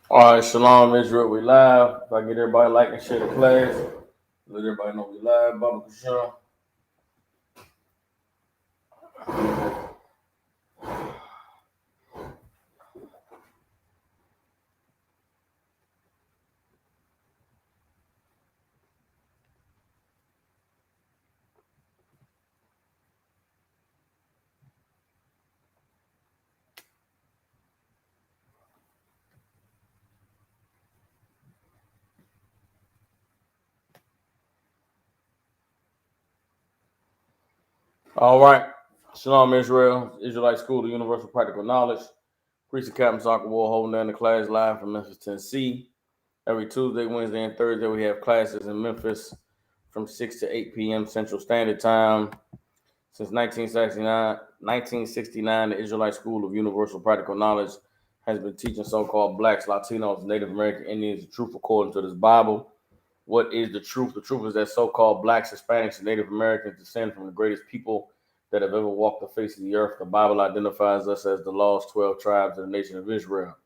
All right, Shalom Israel, we live. If I get everybody like and share the class, let everybody know we live. Baba Kashan. All right, Shalom Israel, Israelite School of Universal Practical Knowledge. Priest of Captain Soccer War holding down the class live from Memphis, Tennessee. Every Tuesday, Wednesday, and Thursday, we have classes in Memphis from 6 to 8 p.m. Central Standard Time. Since 1969, the Israelite School of Universal Practical Knowledge has been teaching so-called blacks, Latinos, Native American Indians the truth according to this Bible. What is the truth? The truth is that so-called blacks, Hispanics, and Native Americans descend from the greatest people that have ever walked the face of the earth. The Bible identifies us as the lost 12 tribes of the nation of Israel.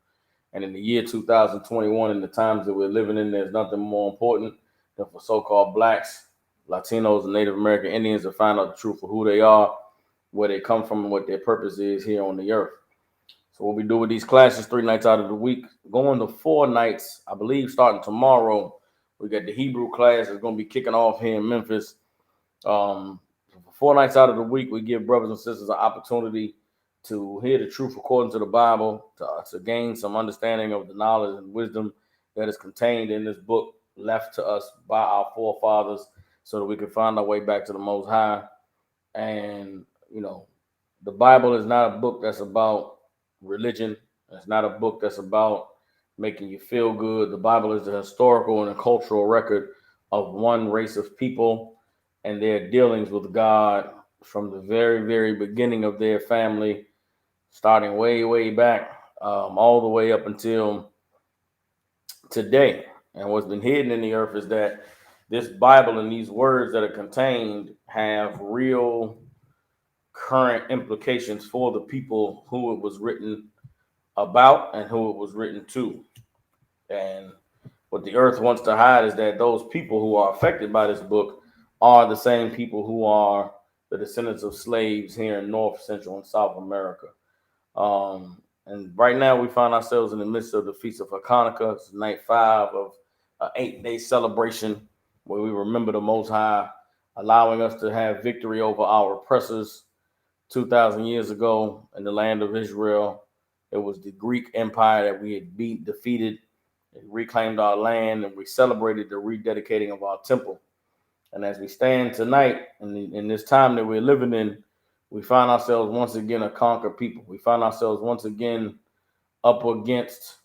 And in the year 2021, in the times that we're living in, there's nothing more important than for so-called blacks, Latinos, and Native American Indians to find out the truth of who they are, where they come from, and what their purpose is here on the earth. So what we do with these classes, 3 nights out of the week, going to 4 nights, I believe, starting tomorrow. We got the Hebrew class that's going to be kicking off here in Memphis. For 4 nights out of the week, we give brothers and sisters an opportunity to hear the truth according to the Bible, to gain some understanding of the knowledge and wisdom that is contained in this book left to us by our forefathers so that we can find our way back to the Most High. And, the Bible is not a book that's about religion. It's not a book that's about making you feel good. The Bible is a historical and a cultural record of one race of people and their dealings with God from the very, very beginning of their family, starting way, way back, all the way up until today. And what's been hidden in the earth is that this Bible and these words that are contained have real current implications for the people who it was written about and who it was written to. And what the earth wants to hide is that those people who are affected by this book are the same people who are the descendants of slaves here in North, Central, and South America. And right now we find ourselves in the midst of the Feast of Hanukkah. It's night 5 of an 8-day celebration where we remember the Most High allowing us to have victory over our oppressors 2,000 years ago in the land of Israel. It was the Greek Empire that we had defeated. It reclaimed our land, and we celebrated the rededicating of our temple. And as we stand tonight in this time that we're living in, we find ourselves once again a conquered people. We find ourselves once again up against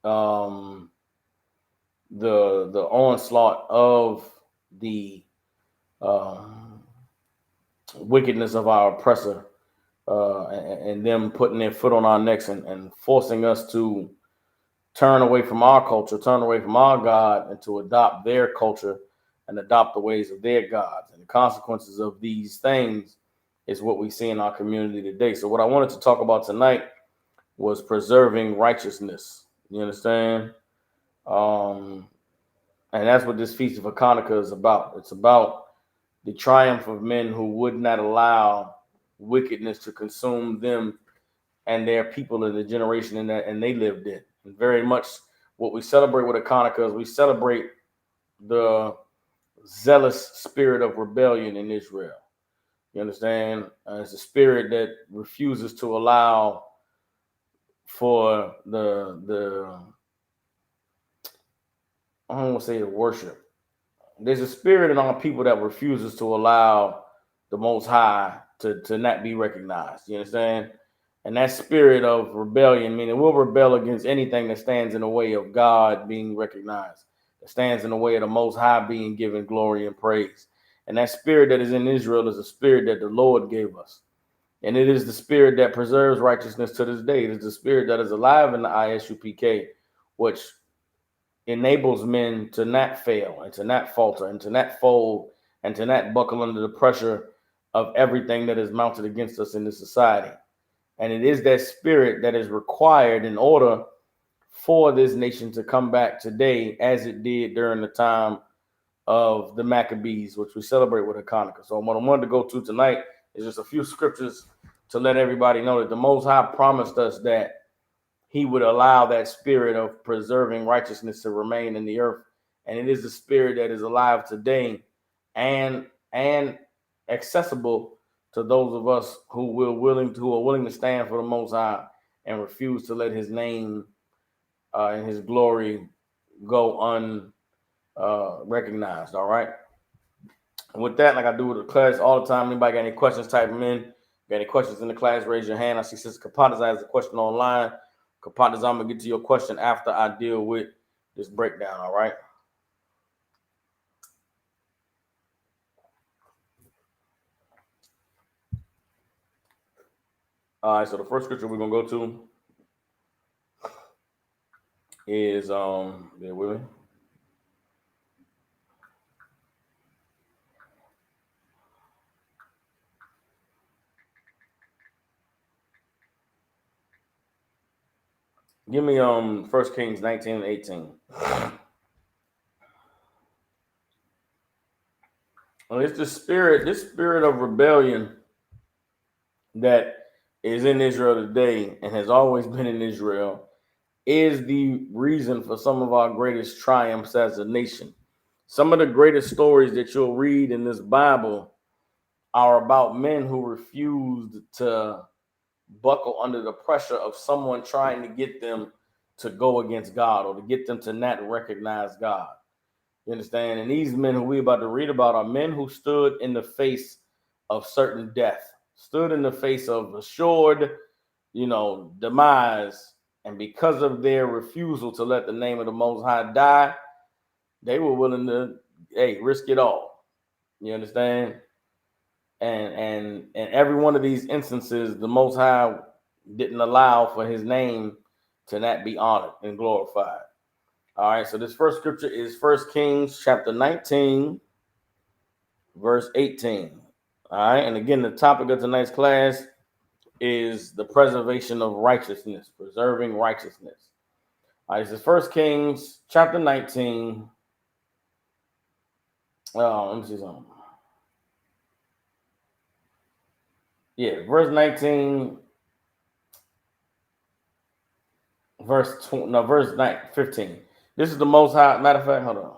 the onslaught of the wickedness of our oppressor, and them putting their foot on our necks and forcing us to turn away from our culture, turn away from our God, and to adopt their culture and adopt the ways of their gods. And the consequences of these things is what we see in our community today. So what I wanted to talk about tonight was preserving righteousness. You understand? And that's what this Feast of Hanukkah is about. It's about the triumph of men who would not allow wickedness to consume them and their people in the generation in that and they lived in. And very much what we celebrate with Hanukkah is we celebrate the zealous spirit of rebellion in Israel. You understand? It's a spirit that refuses to allow for the I don't want to say the worship. There's a spirit in our people that refuses to allow the Most High to not be recognized. You understand? And that spirit of rebellion, meaning we'll rebel against anything that stands in the way of God being recognized, that stands in the way of the Most High being given glory and praise. And that spirit that is in Israel is a spirit that the Lord gave us. And it is the spirit that preserves righteousness to this day. It is the spirit that is alive in the ISUPK, which enables men to not fail and to not falter and to not fold and to not buckle under the pressure of everything that is mounted against us in this society. And it is that spirit that is required in order for this nation to come back today as it did during the time of the Maccabees, which we celebrate with Hanukkah. So what I wanted to go to tonight is just a few scriptures to let everybody know that the Most High promised us that he would allow that spirit of preserving righteousness to remain in the earth. And it is the spirit that is alive today and accessible to those of us who are willing to stand for the Most High and refuse to let his name and his glory go unrecognized. All right. And with that, like I do with the class all the time, anybody got any questions, type them in. Got any questions in the class, raise your hand. I see Sister Kapatas has a question online. Kapatas, I'm going to get to your question after I deal with this breakdown, all right? All right, so the first scripture we're going to go to is, bear with me. Give me 1 Kings 19 and 18. Well, it's this spirit of rebellion that is in Israel today and has always been in Israel is the reason for some of our greatest triumphs as a nation. Some of the greatest stories that you'll read in this Bible are about men who refused to buckle under the pressure of someone trying to get them to go against God or to get them to not recognize God. You understand? And these men who we're about to read about are men who stood in the face of certain death, stood in the face of assured, demise. And because of their refusal to let the name of the Most High die, they were willing to, risk it all. You understand? And every one of these instances, the Most High didn't allow for his name to not be honored and glorified. All right, so this first scripture is 1 Kings chapter 19, verse 18. All right, and again, the topic of tonight's class is the preservation of righteousness, preserving righteousness. All right, this is 1 Kings chapter 19. Let me see something. Yeah, verse 19, verse 15. This is the Most High. Matter of fact, hold on.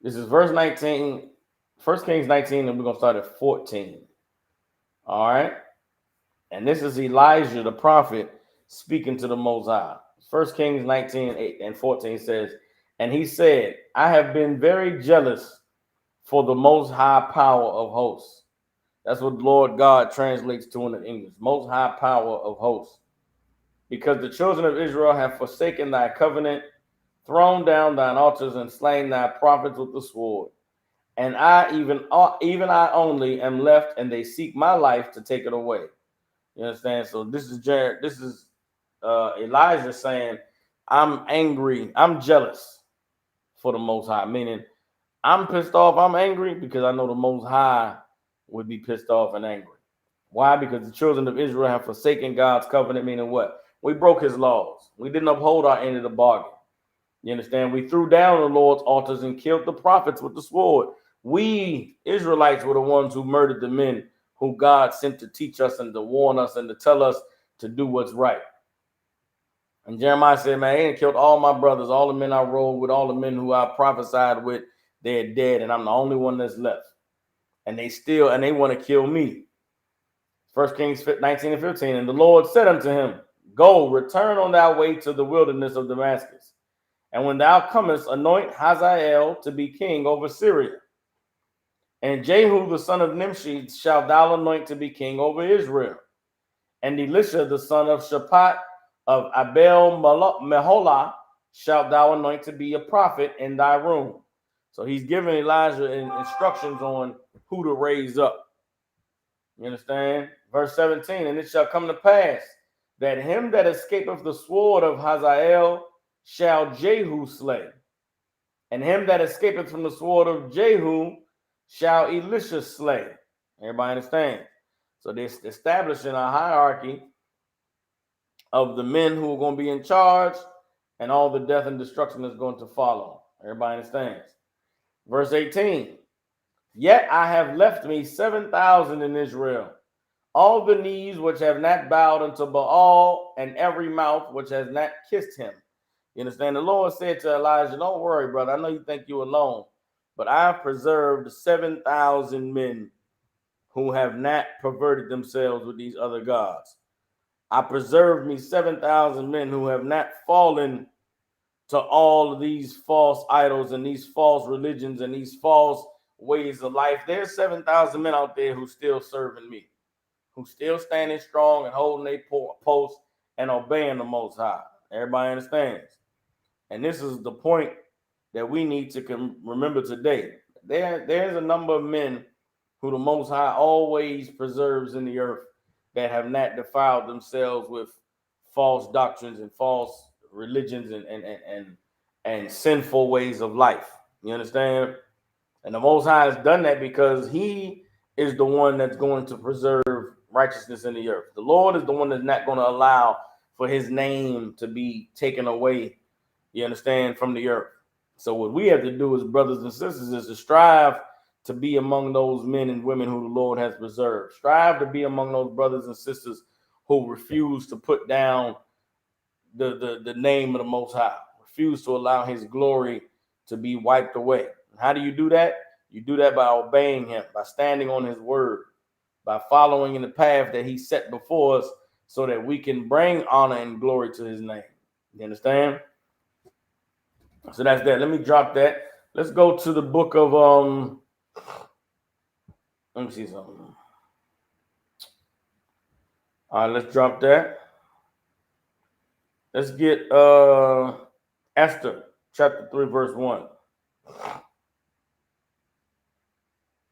This is verse 19, 1 Kings 19, and we're going to start at 14. All right. And this is Elijah, the prophet, speaking to the Most High. 1 Kings 19, 8 and 14 says, and he said, I have been very jealous for the Most High power of hosts. That's what Lord God translates to in the English. Most High power of hosts. Because the children of Israel have forsaken thy covenant, thrown down thine altars, and slain thy prophets with the sword. And I, even I only, am left, and they seek my life to take it away. You understand? So this is Elijah saying, I'm angry, I'm jealous for the Most High, meaning I'm pissed off, I'm angry because I know the Most High would be pissed off and angry. Why? Because the children of Israel have forsaken God's covenant, meaning what? We broke his laws. We didn't uphold our end of the bargain. You understand? We threw down the Lord's altars and killed the prophets with the sword. We, Israelites, were the ones who murdered the men who God sent to teach us and to warn us and to tell us to do what's right. And Jeremiah said, man, they killed all my brothers, all the men I rode with, all the men who I prophesied with, they're dead, and I'm the only one that's left. And they want to kill me. 1 Kings 19 and 15, and the Lord said unto him, go, return on thy way to the wilderness of Damascus. And when thou comest, anoint Hazael to be king over Syria. And Jehu the son of Nimshi shalt thou anoint to be king over Israel. And Elisha the son of Shaphat of Abel Meholah shalt thou anoint to be a prophet in thy room. So he's giving Elijah instructions on who to raise up. You understand? Verse 17, and it shall come to pass that him that escapeth the sword of Hazael shall Jehu slay. And him that escapeth from the sword of Jehu shall Elisha slay. Everybody understand? So they're establishing a hierarchy of the men who are going to be in charge and all the death and destruction that's going to follow. Everybody understands? Verse 18, yet I have left me 7,000 in Israel, all the knees which have not bowed unto Baal, and every mouth which has not kissed him. You understand? The Lord said to Elijah, don't worry, brother. I know you think you're alone, but I've preserved 7,000 men who have not perverted themselves with these other gods. I preserved me 7,000 men who have not fallen to all of these false idols and these false religions and these false ways of life. There's 7,000 men out there who still serving me, who still standing strong and holding their post and obeying the Most High. Everybody understands? And this is the point that we need to remember today. There's a number of men who the Most High always preserves in the earth that have not defiled themselves with false doctrines and false religions and sinful ways of life. You understand? And the Most High has done that because he is the one that's going to preserve righteousness in the earth. The Lord is the one that's not going to allow for his name to be taken away, you understand, from the earth. So what we have to do as brothers and sisters is to strive to be among those men and women who the Lord has preserved. Strive to be among those brothers and sisters who refuse to put down the name of the Most High, refuse to allow his glory to be wiped away. How do you do that? You do that by obeying him, by standing on his word, by following in the path that he set before us so that we can bring honor and glory to his name. You understand? So that's that. Let me drop that. Let's go to the book of let me see something. All right, let's drop that. Let's get Esther chapter 3 verse 1.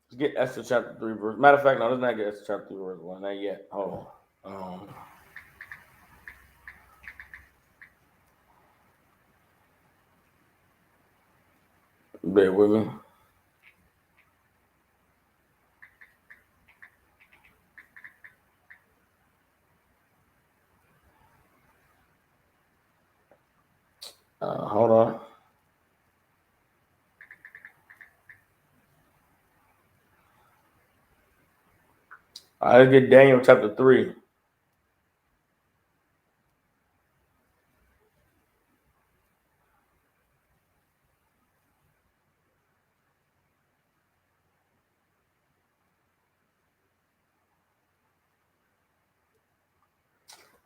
Let's get Esther chapter 3 verse. Matter of fact, no, let's not get Esther chapter 3 verse 1. Not yet. Hold on. Bear with me. Hold on. All right, let's get Daniel chapter 3.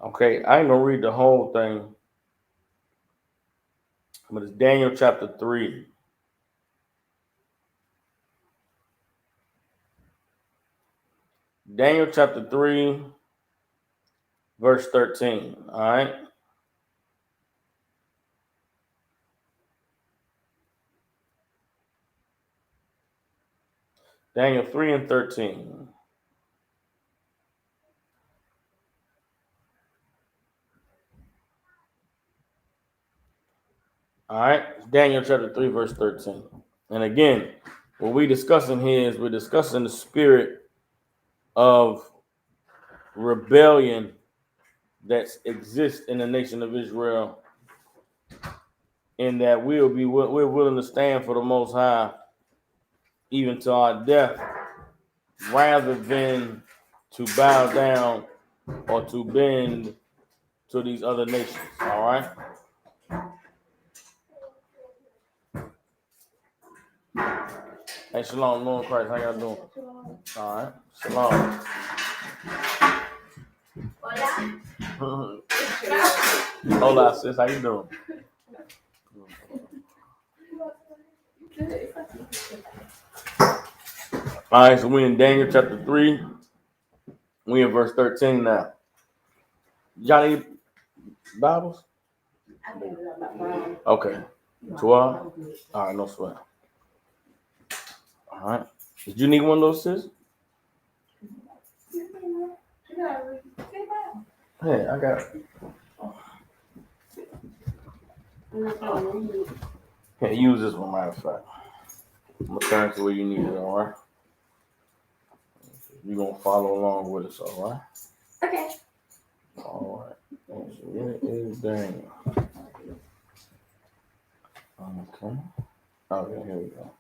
Okay, I ain't gonna read the whole thing, but it's Daniel chapter 3. Daniel chapter 3, verse 13. All right. Daniel 3 and 13. All right. It's Daniel chapter 3, verse 13. And again, what we're discussing here is we're discussing the spirit of rebellion that exists in the nation of Israel, in that we're willing to stand for the Most High even to our death, rather than to bow down or to bend to these other nations. All right. Hey, shalom, Lord Christ. How y'all doing? All right. Shalom. Hola, sis. How you doing? All right, so we're in Daniel chapter 3. We're in verse 13 now. Johnny, Bibles? Okay. 12? All right, no sweat. All right. Did you need one of those, sis? Hey, I got it. Can't use this one, matter of fact. I'm going to turn to where you need it, all right? You're going to follow along with us, all right? Okay. All right. So where is Daniel? Okay. Okay, here we go.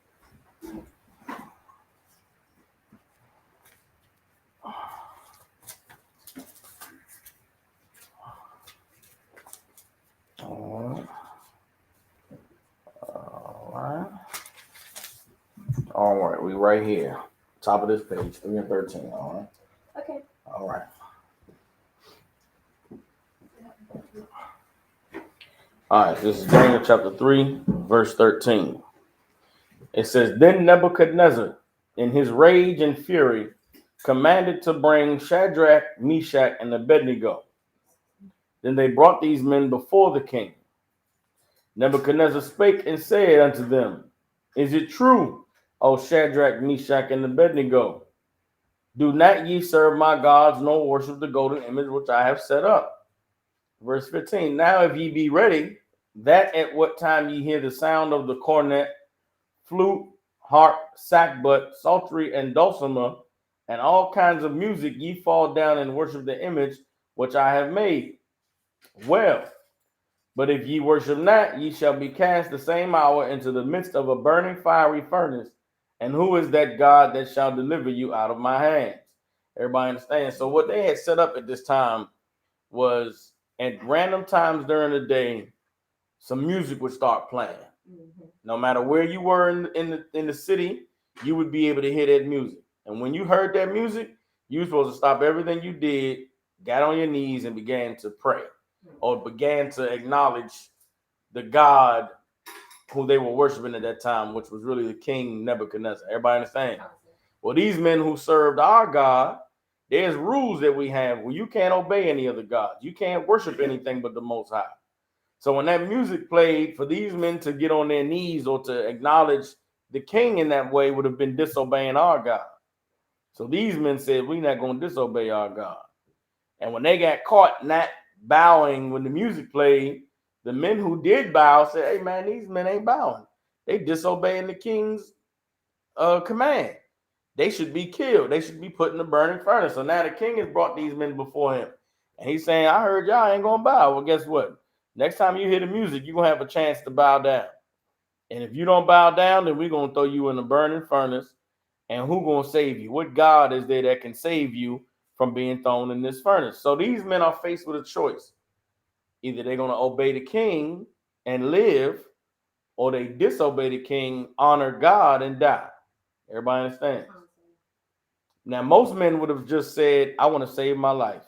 All right, we right here. Top of this page, 3 and 13, all right? Okay. All right. All right, this is Daniel chapter 3, verse 13. It says, Then Nebuchadnezzar, in his rage and fury, commanded to bring Shadrach, Meshach, and Abednego. Then they brought these men before the king. Nebuchadnezzar spake and said unto them, Is it true, O Shadrach, Meshach, and Abednego? Do not ye serve my gods, nor worship the golden image which I have set up. Verse 15, Now if ye be ready, that at what time ye hear the sound of the cornet, flute, harp, sackbut, psaltery, and dulcimer, and all kinds of music, ye fall down and worship the image which I have made. Well, but if ye worship not, ye shall be cast the same hour into the midst of a burning fiery furnace. And who is that God that shall deliver you out of my hands? Everybody understands? So what they had set up at this time was at random times during the day, some music would start playing. Mm-hmm. No matter where you were in the city, you would be able to hear that music. And when you heard that music, you were supposed to stop everything you did, got on your knees, and began to pray, or began to acknowledge the God who they were worshiping at that time, which was really the king Nebuchadnezzar. Everybody understand? Well, these men who served our God, there's rules that we have where you can't obey any other gods. You can't worship anything but the Most High. So when that music played, for these men to get on their knees or to acknowledge the king in that way would have been disobeying our God. So these men said, we're not going to disobey our God. And when they got caught not bowing when the music played, the men who did bow said, hey, man, these men ain't bowing. They disobeying the king's command. They should be killed. They should be put in the burning furnace. So now the king has brought these men before him. And he's saying, I heard y'all ain't going to bow. Well, guess what? Next time you hear the music, you're going to have a chance to bow down. And if you don't bow down, then we're going to throw you in the burning furnace. And who's going to save you? What God is there that can save you from being thrown in this furnace? So these men are faced with a choice. Either they're going to obey the king and live, or they disobey the king, honor God, and die. Everybody understands? Now, most men would have just said, I want to save my life.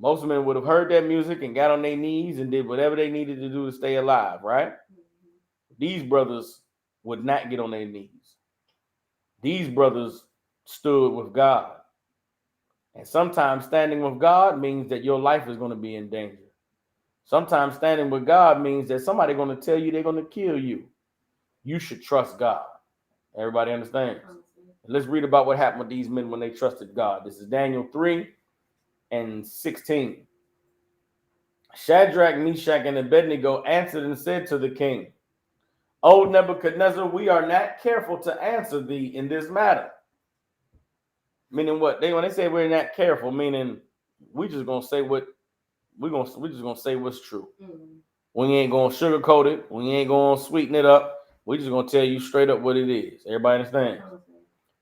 Most men would have heard that music and got on their knees and did whatever they needed to do to stay alive, right? Mm-hmm. These brothers would not get on their knees. These brothers stood with God. And sometimes standing with God means that your life is going to be in danger. Sometimes standing with God means that somebody's going to tell you they're going to kill you. You should trust God. Everybody understands? Let's read about what happened with these men when they trusted God. This is Daniel 3 and 16. Shadrach, Meshach, and Abednego answered and said to the king, O Nebuchadnezzar, we are not careful to answer thee in this matter. Meaning what? When they say we're not careful, meaning we just gonna say what we just gonna say what's true. Mm-hmm. We ain't gonna sugarcoat it. We ain't gonna sweeten it up. We just gonna tell you straight up what it is. Everybody understand? Mm-hmm.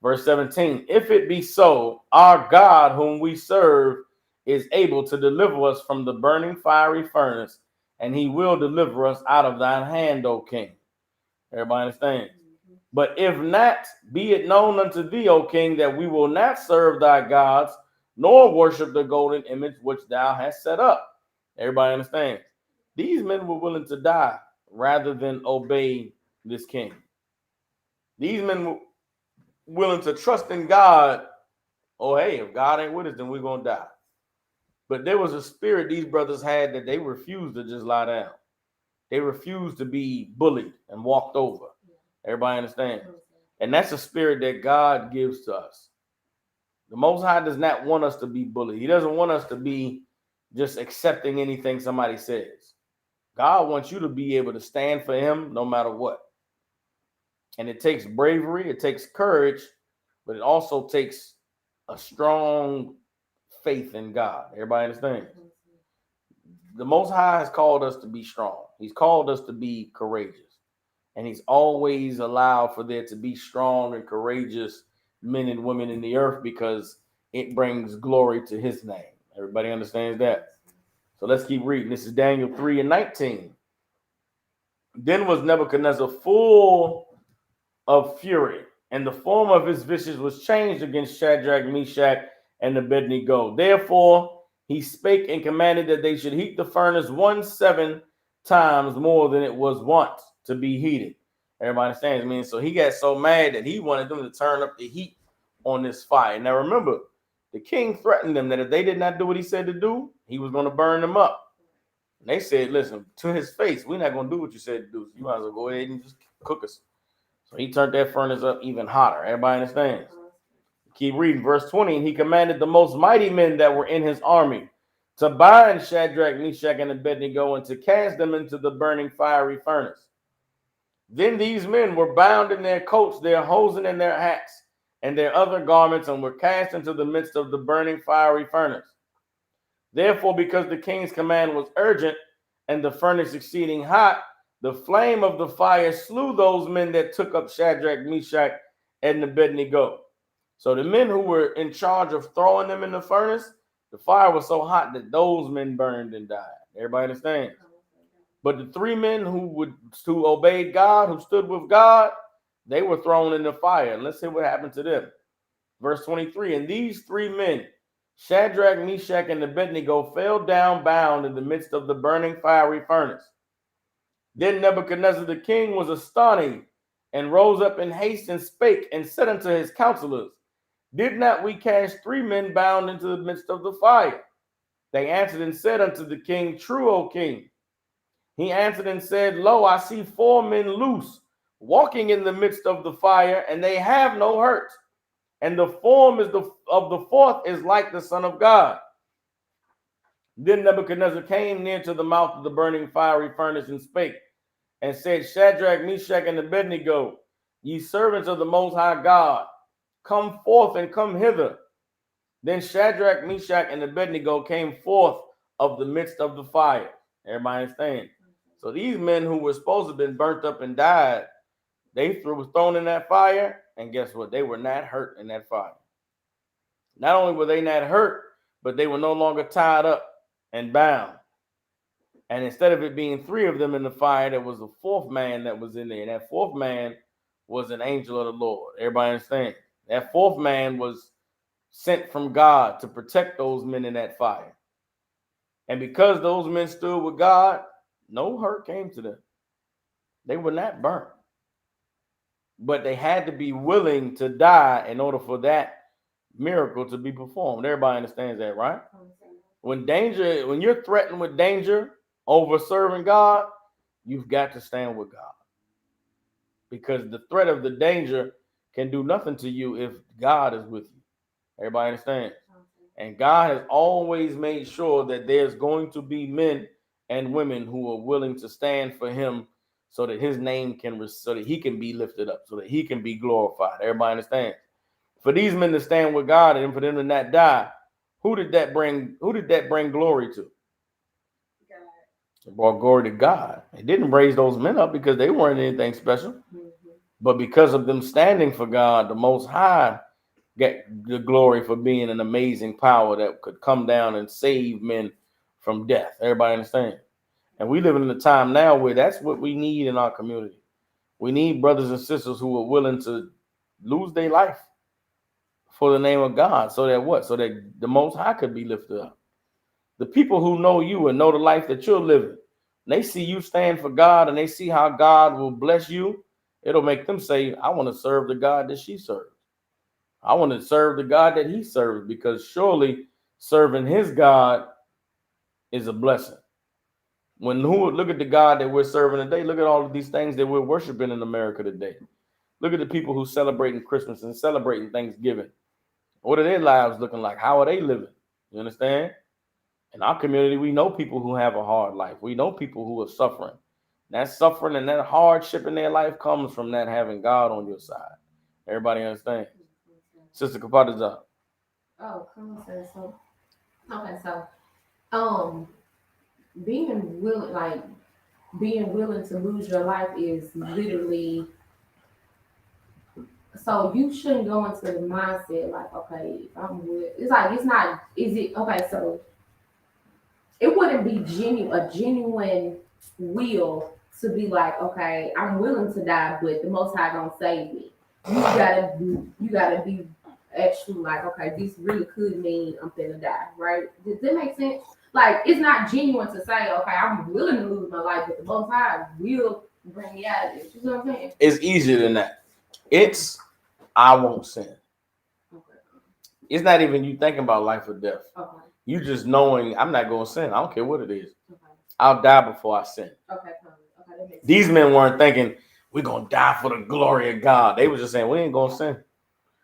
Verse 17, if it be so, our God whom we serve is able to deliver us from the burning fiery furnace, and he will deliver us out of thine hand, O king. Everybody understand? Mm-hmm. But if not, be it known unto thee, O king, that we will not serve thy gods, nor worship the golden image which thou hast set up. Everybody understands? These men were willing to die rather than obey this king. These men willing to trust in God. Oh, hey, if God ain't with us, then we're going to die. But there was a spirit these brothers had that they refused to just lie down. They refused to be bullied and walked over. Everybody understand? And that's a spirit that God gives to us. The Most High does not want us to be bullied. He doesn't want us to be just accepting anything somebody says. God wants you to be able to stand for him no matter what. And it takes bravery, it takes courage, but it also takes a strong faith in God. Everybody understand? The Most High has called us to be strong. He's called us to be courageous. And he's always allowed for there to be strong and courageous men and women in the earth because it brings glory to his name. Everybody understands that? So let's keep reading. This is Daniel 3:19. Then was Nebuchadnezzar full of fury, and the form of his visage was changed against Shadrach, Meshach, and Abednego. Therefore he spake and commanded that they should heat the furnace 17 times more than it was wont to be heated. Everybody understands me? So he got so mad that he wanted them to turn up the heat on this fire. Now remember, the king threatened them that if they did not do what he said to do, he was going to burn them up. And they said, listen, to his face, we're not going to do what you said to do. So you might as well go ahead and just cook us. So he turned that furnace up even hotter. Everybody understands? Keep reading verse 20. And he commanded the most mighty men that were in his army to bind Shadrach, Meshach, and Abednego and to cast them into the burning fiery furnace. Then these men were bound in their coats, their hosen, and their hats, and their other garments, and were cast into the midst of the burning fiery furnace. Therefore, because the king's command was urgent, and the furnace exceeding hot, the flame of the fire slew those men that took up Shadrach, Meshach, and Abednego. So the men who were in charge of throwing them in the furnace, the fire was so hot that those men burned and died. Everybody understands? But the three men who obeyed God, who stood with God, they were thrown in the fire. And let's see what happened to them. Verse 23, and these three men, Shadrach, Meshach, and Abednego, fell down bound in the midst of the burning fiery furnace. Then Nebuchadnezzar the king was astonished and rose up in haste and spake and said unto his counselors, did not we cast three men bound into the midst of the fire? They answered and said unto the king, true, O king. He answered and said, lo, I see four men loose, walking in the midst of the fire, and they have no hurt. And the form of the fourth is like the Son of God. Then Nebuchadnezzar came near to the mouth of the burning fiery furnace and spake, and said, Shadrach, Meshach, and Abednego, ye servants of the Most High God, come forth and come hither. Then Shadrach, Meshach, and Abednego came forth of the midst of the fire. Everybody understand? So these men who were supposed to have been burnt up and died, they were thrown in that fire, and guess what? They were not hurt in that fire. Not only were they not hurt, but they were no longer tied up and bound. And instead of it being three of them in the fire, there was a fourth man that was in there. And that fourth man was an angel of the Lord. Everybody understand? That fourth man was sent from God to protect those men in that fire. And because those men stood with God, no hurt came to them. They were not burnt. But they had to be willing to die in order for that miracle to be performed. Everybody understands that, right? When you're threatened with danger over serving God, you've got to stand with God. Because the threat of the danger can do nothing to you if God is with you. Everybody understand? And God has always made sure that there's going to be men and women who are willing to stand for him so that his name so that he can be lifted up, so that he can be glorified. Everybody understand? For these men to stand with God and for them to not die, who did that bring glory to? God. It brought glory to God. It didn't raise those men up because they weren't anything special. But because of them standing for God, the Most High get the glory for being an amazing power that could come down and save men from death. Everybody understand? And we live in a time now where that's what we need in our community. We need brothers and sisters who are willing to lose their life for the name of God. So that what? So that the Most High could be lifted up. The people who know you and know the life that you're living, they see you stand for God and they see how God will bless you. It'll make them say, I want to serve the God that she serves. I want to serve the God that he serves, because surely serving his God is a blessing. Look at the God that we're serving today. Look at all of these things that we're worshiping in America today. Look at the people who celebrating Christmas and celebrating Thanksgiving. What are their lives looking like? How are they living? You understand? In our community, we know people who have a hard life. We know people who are suffering. That suffering and that hardship in their life comes from not having God on your side. Everybody understands? Sister Kapataza. Oh, come on, sir. So, okay, so, um, being willing, like, being willing to lose your life is literally, so you shouldn't go into the mindset like, okay, if I'm with, it's like, it's not, is it, okay, so it wouldn't be a genuine will to be like, okay, I'm willing to die, but the Most High gonna save me. You gotta be actually like, okay, this really could mean I'm gonna die, right? Does that make sense? Like, it's not genuine to say, okay, I'm willing to lose my life, but the Most High will bring me out of this. You know what I'm saying? It's easier than that. It's I won't sin. Okay. It's not even you thinking about life or death. Okay. You just knowing I'm not going to sin. I don't care what it is. Okay. I'll die before I sin. Okay. Okay. That makes These sense. men weren't thinking we're gonna die for the glory of God. They was just saying we ain't gonna sin.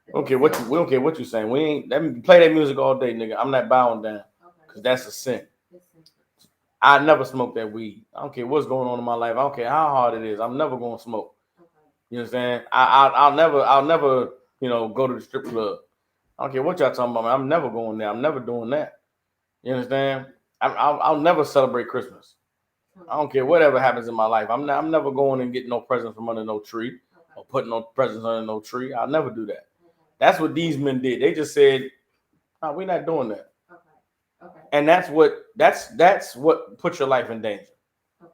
We don't care what you saying. We ain't let me play that music all day, nigga. I'm not bowing down because that's a sin. I never smoke that weed. I don't care what's going on in my life. I don't care how hard it is. I'm never gonna smoke. You understand? I'll never go to the strip club. I don't care what y'all talking about. Man. I'm never going there. I'm never doing that. You understand? I'll never celebrate Christmas. I don't care whatever happens in my life. I'm never going and getting no presents from under no tree or putting no presents under no tree. I'll never do that. That's what these men did. They just said, "No, we're not doing that." Okay. And that's what puts your life in danger. Okay.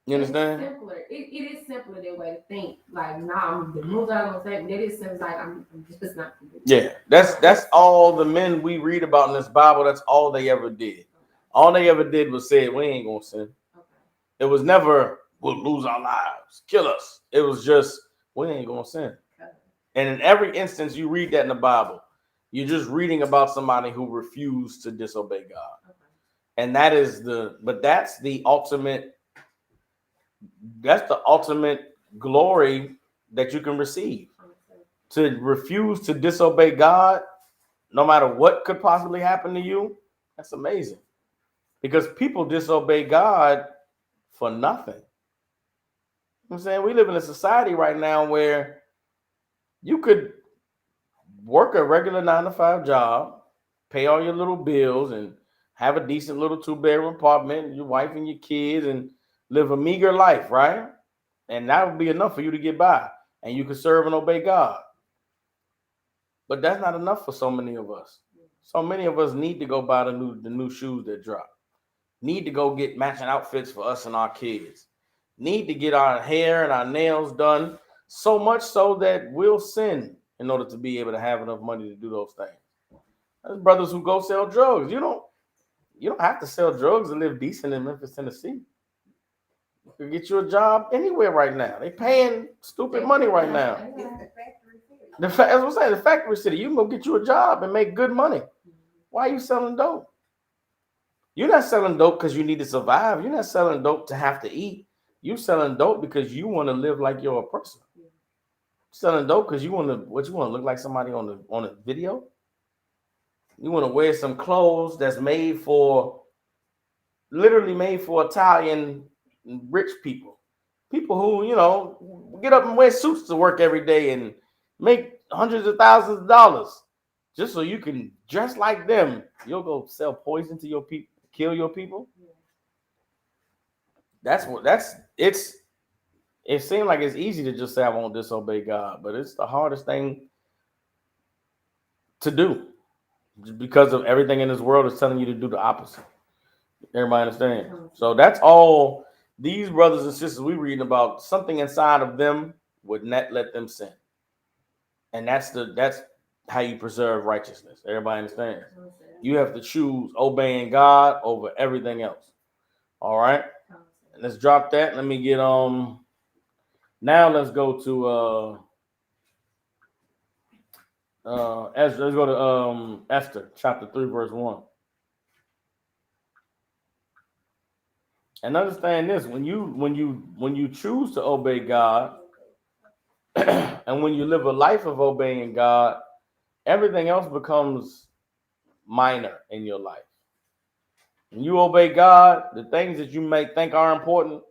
You understand? It's simpler. It is simpler that way to think. Like, nah, the moves I'm gonna say, that is simpler. Like, I'm just not. Yeah, that's all the men we read about in this Bible. That's all they ever did. All they ever did was say, "We ain't gonna sin." Okay. It was never we'll lose our lives, kill us. It was just we ain't gonna sin. Okay. And in every instance you read that in the Bible, you're just reading about somebody who refused to disobey God. Okay. And that's the ultimate glory that you can receive. To refuse to disobey God, no matter what could possibly happen to you, that's amazing. Because people disobey God for nothing. You know what I'm saying? We live in a society right now where you could work a regular 9 to 5 job, pay all your little bills, and have a decent little 2-bedroom apartment, your wife and your kids, and live a meager life, right? And that would be enough for you to get by, and you can serve and obey God. But that's not enough for so many of us. So many of us need to go buy the new shoes that drop. Need to go get matching outfits for us and our kids. Need to get our hair and our nails done, so much so that we'll sin in order to be able to have enough money to do those things. There's brothers who go sell drugs. You don't have to sell drugs to live decent in Memphis, Tennessee. You can get you a job anywhere right now. They paying stupid money right now. That's what I'm saying. The factory city. You can go get you a job and make good money. Why are you selling dope? You're not selling dope because you need to survive. You're not selling dope to have to eat. You're selling dope because you want to live like you're a person. Selling dope because you want to look like somebody on a video. You want to wear some clothes that's literally made for Italian rich people. People who, get up and wear suits to work every day and make hundreds of thousands of dollars just so you can dress like them. You'll go sell poison to your people, kill your people. It seems like it's easy to just say I won't disobey God, but it's the hardest thing to do because of everything in this world is telling you to do the opposite. Everybody understand? So that's all these brothers and sisters we reading about. Something inside of them would not let them sin, and that's how you preserve righteousness. Everybody understands? You have to choose obeying God over everything else. All right, let's drop that. Let me get now let's go to Let's go to Esther chapter 3 verse 1. And understand this: when you choose to obey God, and when you live a life of obeying God, everything else becomes minor in your life. When you obey God, the things that you may think are important,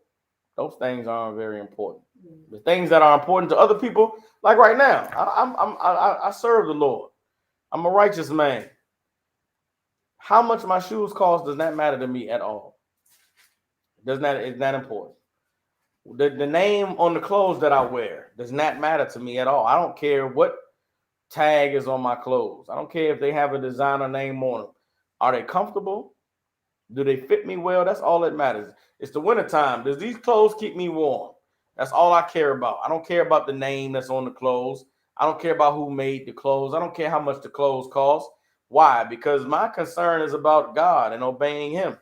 those things aren't very important. The things that are important to other people, like right now, I serve the Lord. I'm a righteous man. How much my shoes cost does not matter to me at all. It's not important. The name on the clothes that I wear does not matter to me at all. I don't care what tag is on my clothes. I don't care if they have a designer name on them. Are they comfortable? Do they fit me well? That's all that matters. It's the wintertime. Does these clothes keep me warm? That's all I care about. I don't care about the name that's on the clothes. I don't care about who made the clothes. I don't care how much the clothes cost. Why? Because my concern is about God and obeying Him.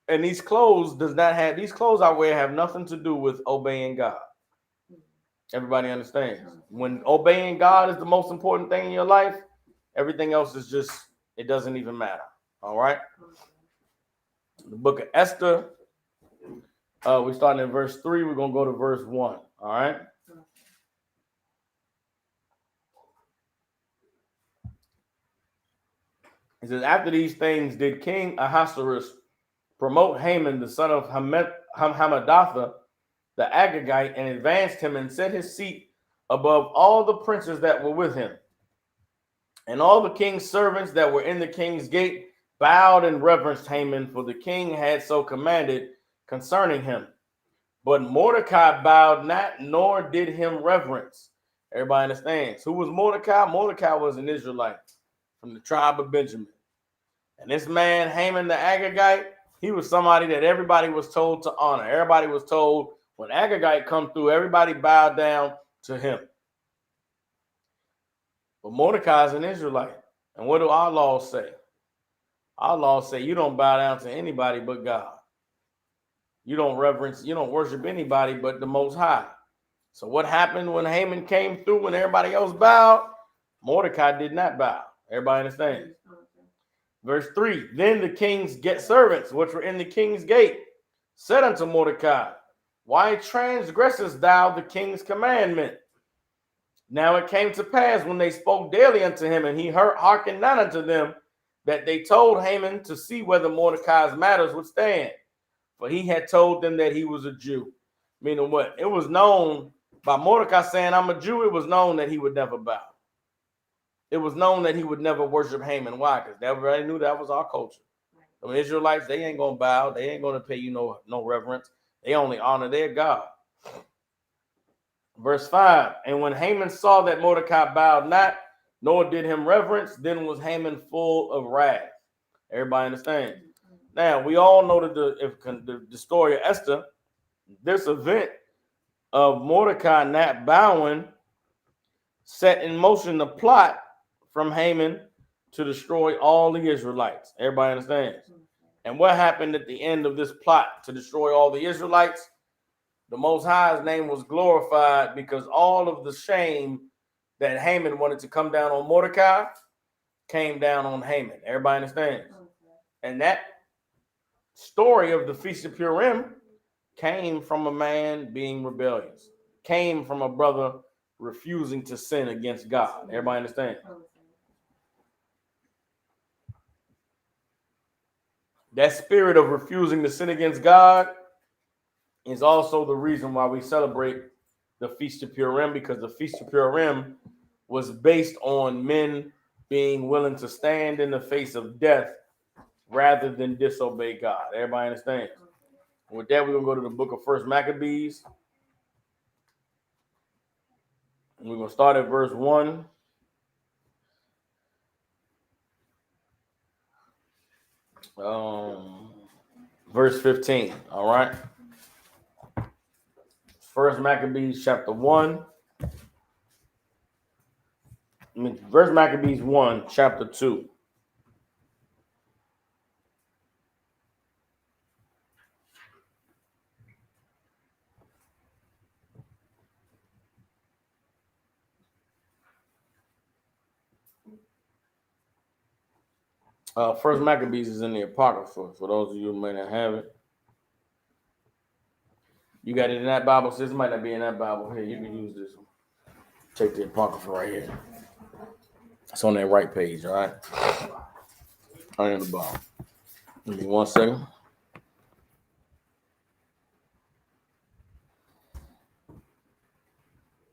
And these clothes I wear have nothing to do with obeying God. Everybody understands. When obeying God is the most important thing in your life, everything else is just, it doesn't even matter. All right. The book of Esther, we're starting in verse 3. We're going to go to verse 1. All right. It says, after these things did King Ahasuerus promote Haman, the son of Hammedatha, the Agagite, and advanced him and set his seat above all the princes that were with him. And all the king's servants that were in the king's gate bowed and reverenced Haman, for the king had so commanded concerning him. But Mordecai bowed not, nor did him reverence. Everybody understands. Who was Mordecai? Mordecai was an Israelite from the tribe of Benjamin. And this man, Haman the Agagite, he was somebody that everybody was told to honor. Everybody was told when Agagite come through, everybody bowed down to him. But Mordecai is an Israelite. And what do our laws say? Our laws say you don't bow down to anybody but God. You don't worship anybody but the Most High. So what happened when Haman came through and everybody else bowed? Mordecai did not bow. Everybody understands? Verse 3, then the king's servants, which were in the king's gate, said unto Mordecai, why transgressest thou the king's commandment? Now it came to pass when they spoke daily unto him, and he hearkened not unto them, that they told Haman to see whether Mordecai's matters would stand. For he had told them that he was a Jew. Meaning what? It was known by Mordecai saying, I'm a Jew. It was known that he would never bow. It was known that he would never worship Haman. Why? Because everybody knew that was our culture. The Israelites, they ain't going to bow. They ain't going to pay you no reverence. They only honor their God. Verse 5, and when Haman saw that Mordecai bowed not, nor did him reverence, then was Haman full of wrath. Everybody understand? Now, we all know that the story of Esther, this event of Mordecai not bowing set in motion the plot from Haman to destroy all the Israelites. Everybody understands? And what happened at the end of this plot to destroy all the Israelites? The Most High's name was glorified because all of the shame that Haman wanted to come down on Mordecai came down on Haman. Everybody understands? And that story of the Feast of Purim came from a man being rebellious, came from a brother refusing to sin against God. Everybody understand? That spirit of refusing to sin against God is also the reason why we celebrate the Feast of Purim, because the Feast of Purim was based on men being willing to stand in the face of death rather than disobey God. Everybody understands? With that, we're going to go to the book of First Maccabees. And we're going to start at verse 1. Verse 15. All right. First Maccabees chapter 1. First Maccabees 1, chapter 2. First Maccabees is in the Apocrypha. For those of you who may not have it, you got it in that Bible. Sis, it might not be in that Bible. Here, you can use this one. Take the Apocrypha right here. It's on that right page, all right? Right in the bottom. Give me 1 second.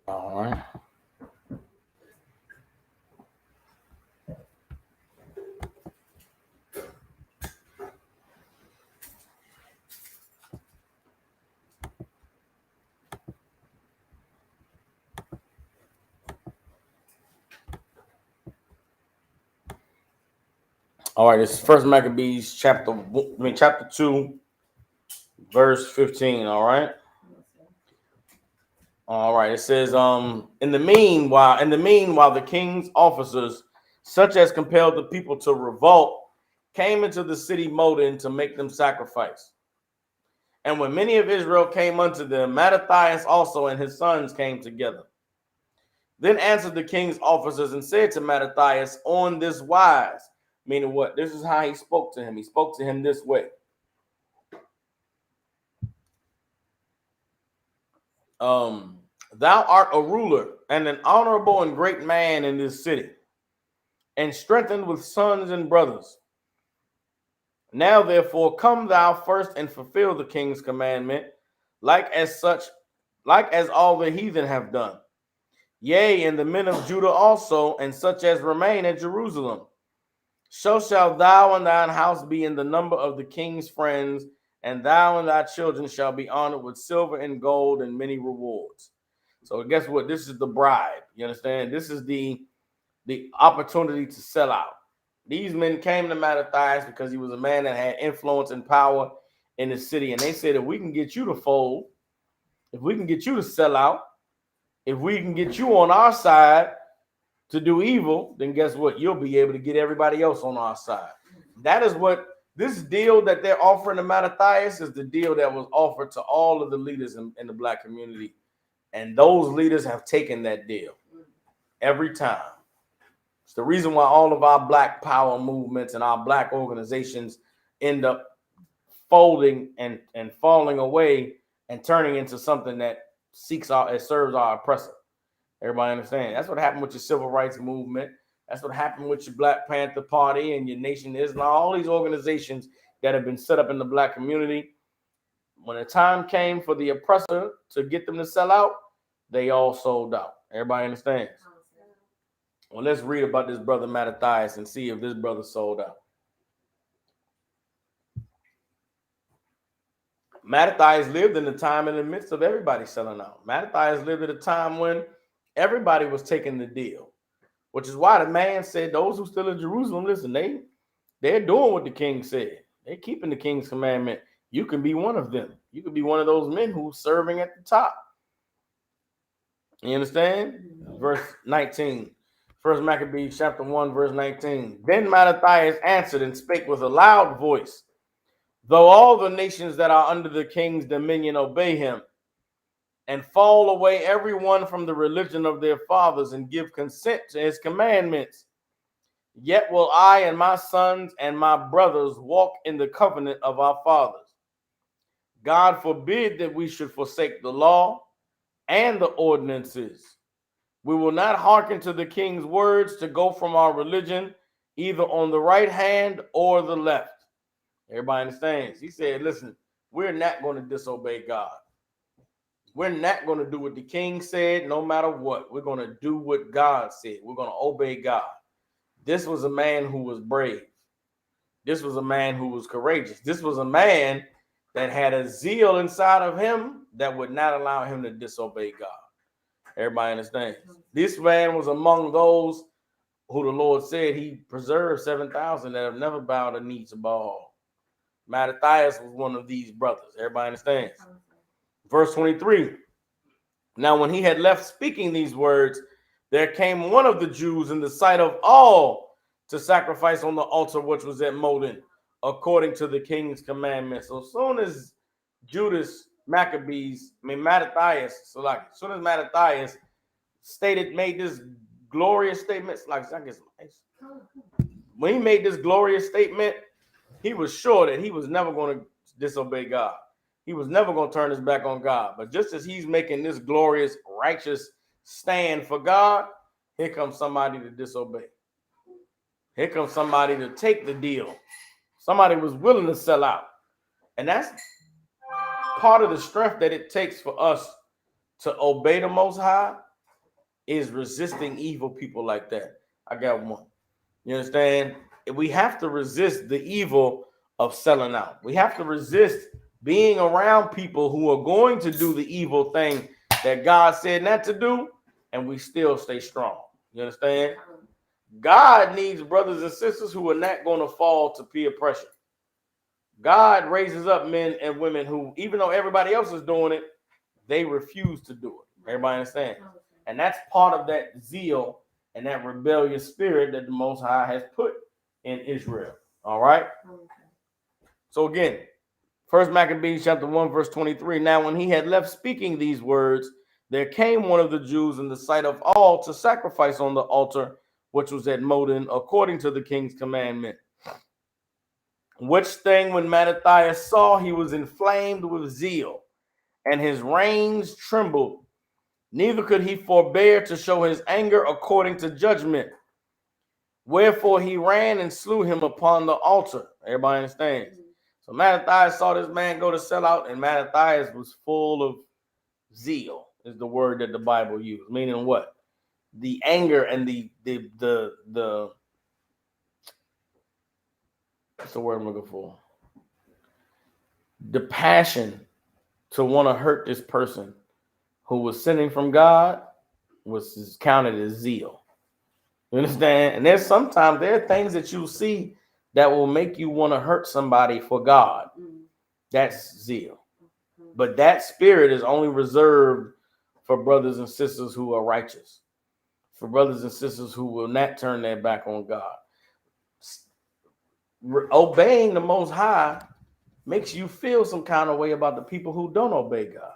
All right. All right, it's First Maccabees chapter 2, verse 15. All right. All right. It says, in the meanwhile, the king's officers, such as compelled the people to revolt, came into the city Modin to make them sacrifice. And when many of Israel came unto them, Mattathias also and his sons came together. Then answered the king's officers and said to Mattathias on this wise, meaning what? This is how he spoke to him. He spoke to him this way. Thou art a ruler and an honorable and great man in this city, and strengthened with sons and brothers. Now therefore come thou first and fulfill the king's commandment, like as all the heathen have done. Yea, and the men of Judah also, and such as remain at Jerusalem. So shalt thou and thine house be in the number of the king's friends, and thou and thy children shall be honored with silver and gold and many rewards. So guess what? This is the bribe. You understand? This is the opportunity to sell out. These men came to Mattathias because he was a man that had influence and power in the city. And they said, if we can get you to fold, if we can get you to sell out, if we can get you on our side to do evil, then guess what? You'll be able to get everybody else on our side. That is what this deal that they're offering to Mattathias is, the deal that was offered to all of the leaders in the black community. And those leaders have taken that deal every time. It's the reason why all of our black power movements and our black organizations end up folding and falling away and turning into something that serves our oppressor. Everybody understand? That's what happened with your civil rights movement. That's what happened with your Black Panther Party and your Nation Islam. All these organizations that have been set up in the black community. When the time came for the oppressor to get them to sell out, they all sold out. Everybody understands? Well, let's read about this brother Mattathias and see if this brother sold out. Mattathias lived in the time in the midst of everybody selling out. Mattathias lived at a time when everybody was taking the deal, which is why the man said, those who still in Jerusalem, listen, they're doing what the king said. They're keeping the king's commandment. You can be one of them. You could be one of those men who's serving at the top. You understand? Verse 19. First Maccabees chapter 1, verse 19. Then Mattathias answered and spake with a loud voice, though all the nations that are under the king's dominion obey him, and fall away every one from the religion of their fathers, and give consent to his commandments, yet will I and my sons and my brothers walk in the covenant of our fathers. God forbid that we should forsake the law and the ordinances. We will not hearken to the king's words to go from our religion, either on the right hand or the left. Everybody understands? He said, listen, we're not going to disobey God. We're not going to do what the king said, no matter what. We're going to do what God said. We're going to obey God. This was a man who was brave. This was a man who was courageous. This was a man that had a zeal inside of him that would not allow him to disobey God. Everybody understands? This man was among those who the Lord said he preserved 7,000 that have never bowed a knee to Baal. Mattathias was one of these brothers. Everybody understands? Verse 23. Now when he had left speaking these words, there came one of the Jews in the sight of all to sacrifice on the altar which was at Modin, according to the king's commandment. So as soon as Mattathias made this glorious statement, like I guess, when he made this glorious statement, he was sure that he was never going to disobey God. He was never going to turn his back on God. But just as he's making this glorious, righteous stand for God, here comes somebody to disobey. Here comes somebody to take the deal. Somebody was willing to sell out. And that's part of the strength that it takes for us to obey the Most High is resisting evil people like that. I got one. You understand? We have to resist the evil of selling out. We have to resist being around people who are going to do the evil thing that God said not to do, and we still stay strong. You understand? God needs brothers and sisters who are not going to fall to peer pressure. God raises up men and women who, even though everybody else is doing it, they refuse to do it. Everybody understand? And that's part of that zeal and that rebellious spirit that the Most High has put in Israel. All right? So again, 1 Maccabees chapter 1, verse 23. Now when he had left speaking these words, there came one of the Jews in the sight of all to sacrifice on the altar, which was at Modin, according to the king's commandment. Which thing when Mattathias saw, he was inflamed with zeal, and his reins trembled. Neither could he forbear to show his anger according to judgment. Wherefore he ran and slew him upon the altar. Everybody understands? So Mattathias saw this man go to sell out, and Mattathias was full of zeal, is the word that the Bible used. Meaning what? The anger and the what's the word I'm looking for? The passion to want to hurt this person who was sinning from God was counted as zeal. You understand? And there are things that you see that will make you want to hurt somebody for God. That's zeal. But that spirit is only reserved for brothers and sisters who are righteous, for brothers and sisters who will not turn their back on God. Obeying the Most High makes you feel some kind of way about the people who don't obey God.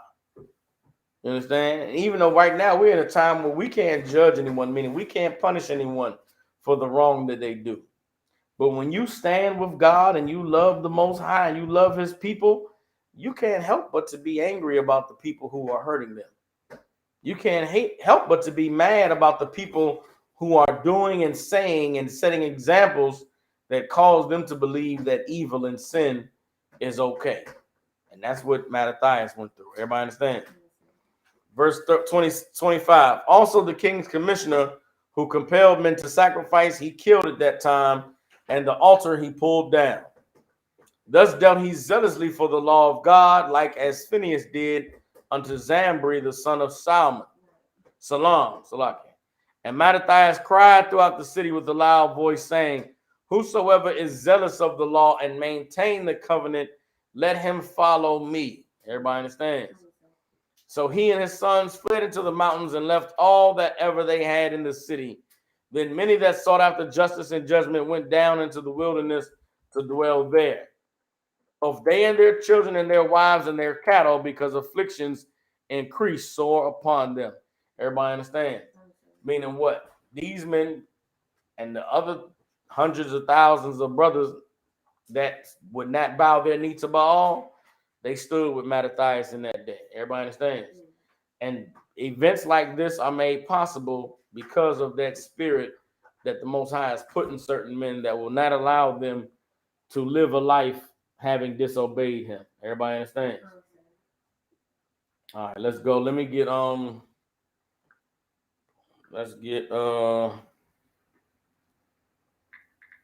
You understand? And even though right now we're in a time where we can't judge anyone, meaning we can't punish anyone for the wrong that they do. But when you stand with God and you love the Most High and you love his people, you can't help but to be angry about the people who are hurting them. You can't help but to be mad about the people who are doing and saying and setting examples that cause them to believe that evil and sin is okay. And that's what Mattathias went through. Everybody understand? Verse 25. Also the king's commissioner who compelled men to sacrifice, he killed at that time, and the altar he pulled down. Thus dealt he zealously for the law of God, like as Phinehas did unto Zambri, the son of Salam. And Mattathias cried throughout the city with a loud voice, saying, whosoever is zealous of the law and maintain the covenant, let him follow me. Everybody understands? So he and his sons fled into the mountains and left all that ever they had in the city. Then many that sought after justice and judgment went down into the wilderness to dwell there, both they and their children and their wives and their cattle, because afflictions increased sore upon them. Everybody understand? Meaning what? These men and the other hundreds of thousands of brothers that would not bow their knee to Baal, they stood with Mattathias in that day. Everybody understands? And events like this are made possible because of that spirit that the Most High has put in certain men that will not allow them to live a life having disobeyed him. Everybody understands? All right, let's go. Let me get one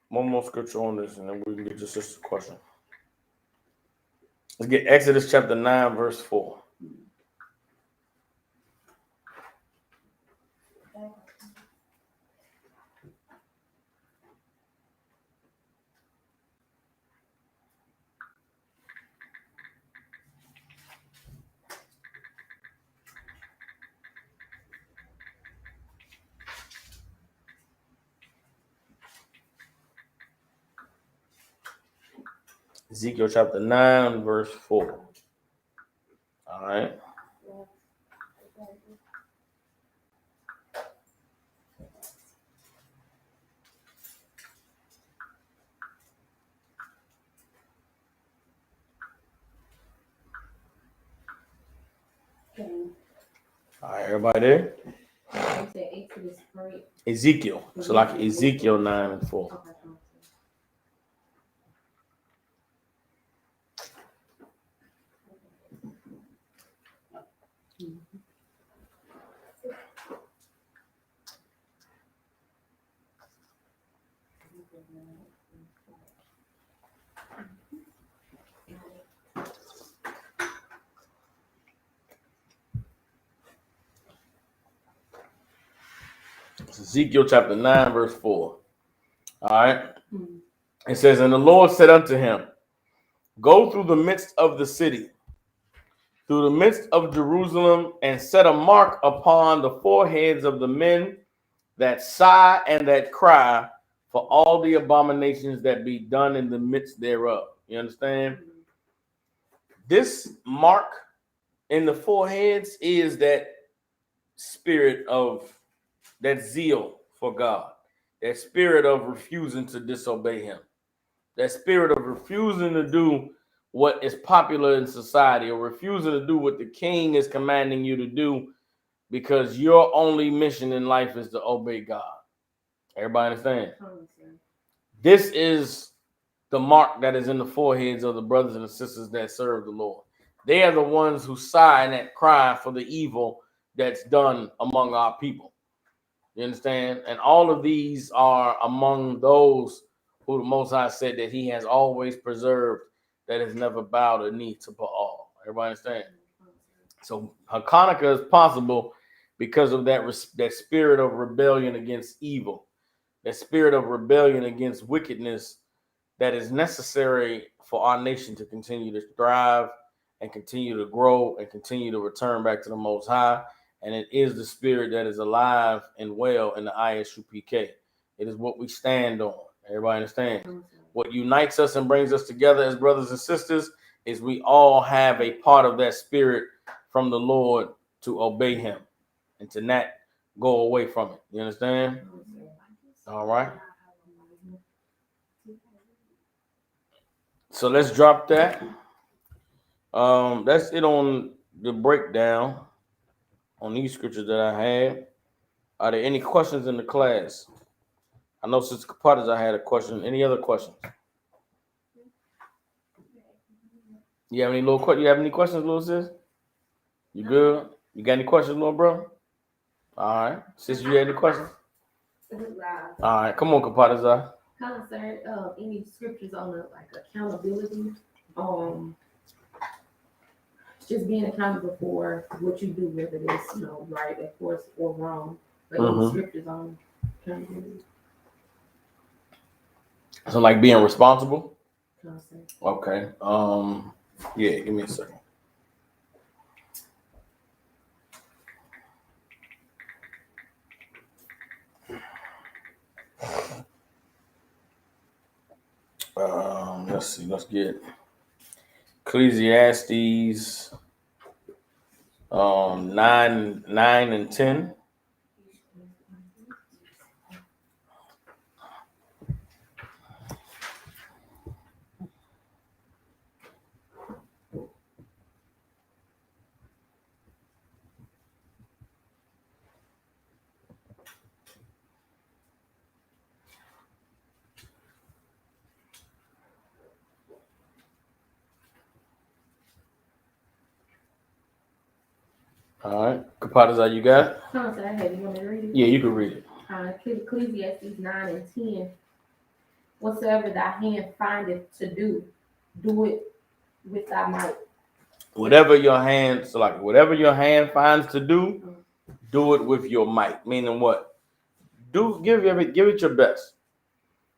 more scripture on this, and then we can get your sister's question. Let's get Exodus chapter 9, verse 4. Ezekiel chapter 9, verse 4. All right. All right, everybody there? You said Exodus 3. Ezekiel. So like Ezekiel 9 and 4. Okay. It's Ezekiel chapter 9, verse 4. All right. It says, and the Lord said unto him, go through the midst of the city, through the midst of Jerusalem, and set a mark upon the foreheads of the men that sigh and that cry for all the abominations that be done in the midst thereof. You understand? This mark in the foreheads is that spirit of that zeal for God, that spirit of refusing to disobey him, that spirit of refusing to do what is popular in society, or refusing to do what the king is commanding you to do, because your only mission in life is to obey God. Everybody understand? This is the mark that is in the foreheads of the brothers and the sisters that serve the Lord. They are the ones who sigh and that cry for the evil that's done among our people. You understand? And all of these are among those who the Most High said that he has always preserved, that has never bowed a knee to Baal. Everybody understand? So Hanukkah is possible because of that spirit of rebellion against evil, that spirit of rebellion against wickedness that is necessary for our nation to continue to thrive and continue to grow and continue to return back to the Most High. And it is the spirit that is alive and well in the ISUPK. It is what we stand on. Everybody understand? What unites us and brings us together as brothers and sisters is we all have a part of that spirit from the Lord to obey him and to not go away from it. You understand? All right. So let's drop that. That's it on the breakdown on these scriptures that I had. Are there any questions in the class? I know Sister Kapadas, I had a question. Any other questions? You have any You have any questions, little sis? You good? You got any questions, little bro? All right. Sis, you had any questions? All right. Come on, Kapadas. Concern any scriptures on the accountability, just being accountable for what you do, whether it's right, of course, or wrong. But any scriptures on accountability. So like being responsible? Concern. Okay. Yeah, give me a second. Let's see. Let's get Ecclesiastes 9 and 10. All right. Kapadas, you got it? Concern. You want me to read it? Yeah, you can read it. Ecclesiastes 9 and 10. Whatsoever thy hand findeth to do, do it with thy might. Whatever your hand finds to do, do it with your might. Meaning what? Give it your best.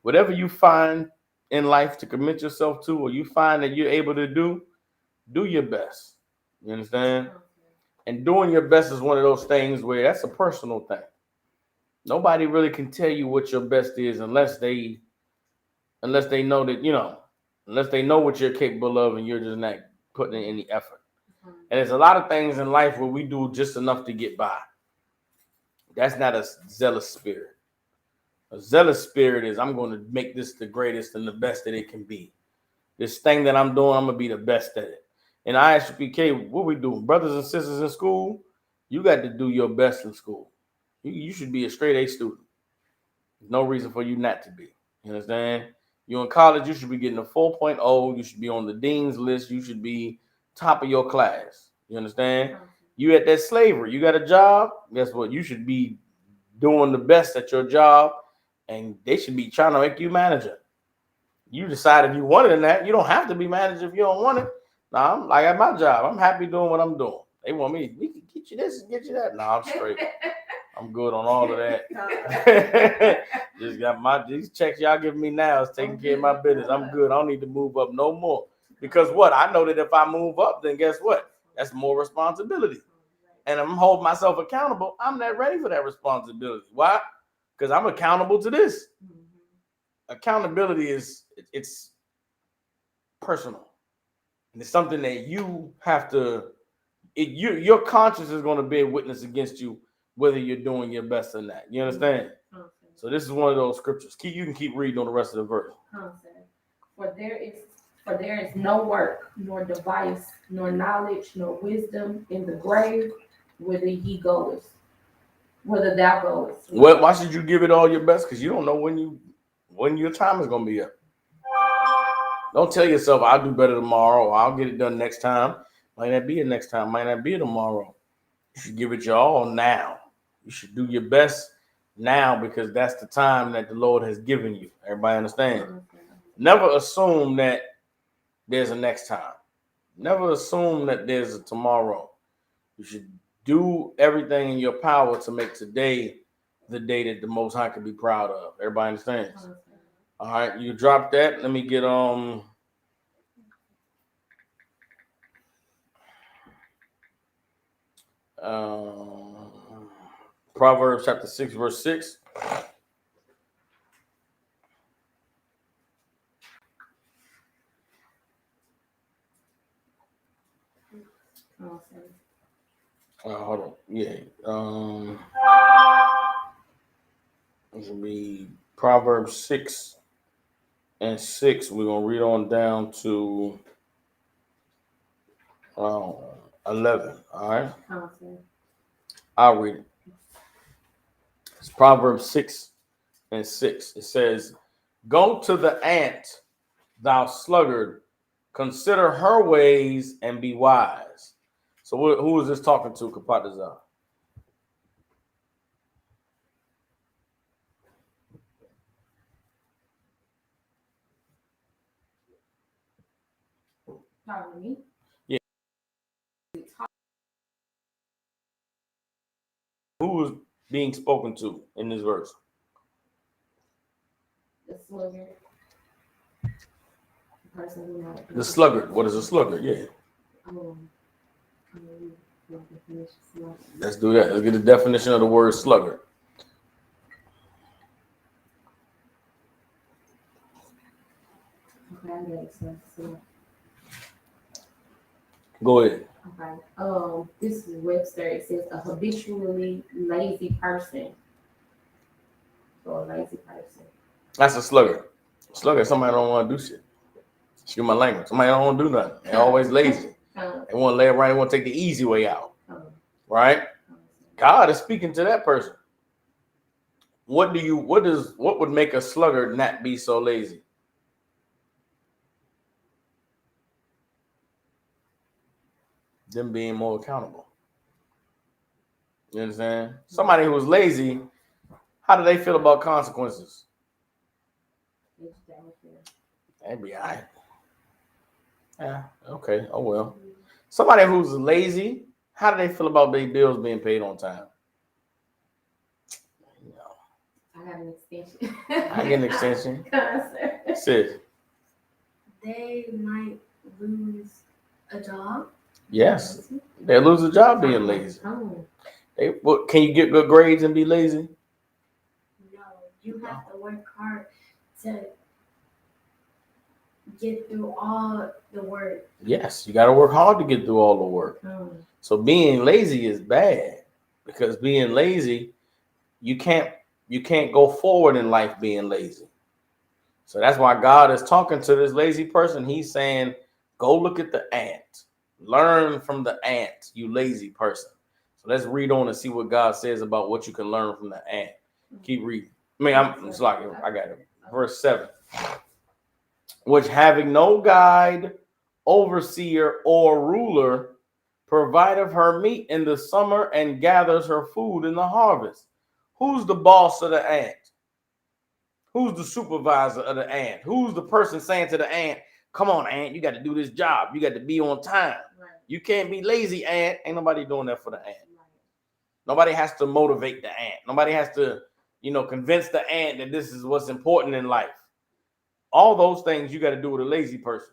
Whatever you find in life to commit yourself to, or you find that you're able to do your best. You understand? And doing your best is one of those things where that's a personal thing. Nobody really can tell you what your best is unless they know that, unless they know what you're capable of and you're just not putting in any effort. And there's a lot of things in life where we do just enough to get by. That's not a zealous spirit. A zealous spirit is, I'm going to make this the greatest and the best that it can be. This thing that I'm doing, I'm going to be the best at it. in ISPK, what we do, brothers and sisters in school, you got to do your best in school. You should be a straight A student. There's no reason for you not to be. You understand? You're in college, you should be getting a 4.0. You should be on the dean's list. You should be top of your class. You understand? You at that slavery. You got a job. Guess what? You should be doing the best at your job, and they should be trying to make you manager. You decide if you want it or not. You don't have to be manager if you don't want it. Nah, I'm like at my job. I'm happy doing what I'm doing. They want me. We can get you this and get you that. Nah, I'm straight. I'm good on all of that. Just got these checks y'all giving me now is taking care of my business. I'm good. I don't need to move up no more. Because what? I know that if I move up, then guess what? That's more responsibility. And I'm holding myself accountable. I'm not ready for that responsibility. Why? Because I'm accountable to this. Accountability it's personal. And it's something that you have to, your conscience is going to be a witness against you, whether you're doing your best or not. You understand? Okay. So this is one of those scriptures. You can keep reading on the rest of the verse. For there is no work, nor device, nor knowledge, nor wisdom in the grave, whither thou goest. Well, why should you give it all your best? Because you don't know when your time is going to be up. Don't tell yourself, I'll do better tomorrow, or I'll get it done next time. Might not be it next time, might not be it tomorrow. You should give it your all now. You should do your best now because that's the time that the Lord has given you. Everybody understand? Never assume that there's a next time. Never assume that there's a tomorrow. You should do everything in your power to make today the day that the Most High can be proud of. Everybody understands? All right, you drop that. Let me get Proverbs chapter 6, verse 6. Hold on. Yeah. This will be Proverbs 6 and 6. We're gonna read on down to 11. All right. I'll read it. It's Proverbs 6 and 6. It says, "Go to the ant, thou sluggard, consider her ways and be wise." So who is this talking to, Kapatazar? Talking to me? Yeah. Who is being spoken to in this verse? The sluggard. The sluggard. What is a sluggard? Yeah. Let's do that. Let's get the definition of the word sluggard. Okay, go ahead. Okay. This is Webster. It says a habitually lazy person. So a lazy person. That's a sluggard. Sluggard, somebody don't want to do shit. Excuse my language. Somebody don't want to do nothing. They're always lazy. They want to lay around. They want to take the easy way out. Right? God is speaking to that person. What would make a sluggard not be so lazy? Them being more accountable. You understand? Somebody who's lazy, how do they feel about consequences? That'd be all right. Yeah, okay. Oh well. Somebody who's lazy, how do they feel about their bills being paid on time? I got an extension. I get an extension. Sis. They might lose a job. Yes. They lose a job being lazy. Can you get good grades and be lazy? No, you have to work hard to get through all the work. Yes, you got to work hard to get through all the work. So being lazy is bad because being lazy, you can't go forward in life being lazy. So that's why God is talking to this lazy person. He's saying, go look at the ant. Learn from the ant, you lazy person. So let's read on and see what God says about what you can learn from the ant. Keep reading. It's like I got it. Verse 7. Which having no guide, overseer, or ruler, provideth her meat in the summer and gathers her food in the harvest. Who's the boss of the ant? Who's the supervisor of the ant? Who's the person saying to the ant, come on, ant, you got to do this job. You got to be on time. Right. You can't be lazy, ant. Ain't nobody doing that for the ant. Right. Nobody has to motivate the ant. Nobody has to, convince the ant that this is what's important in life. All those things you got to do with a lazy person.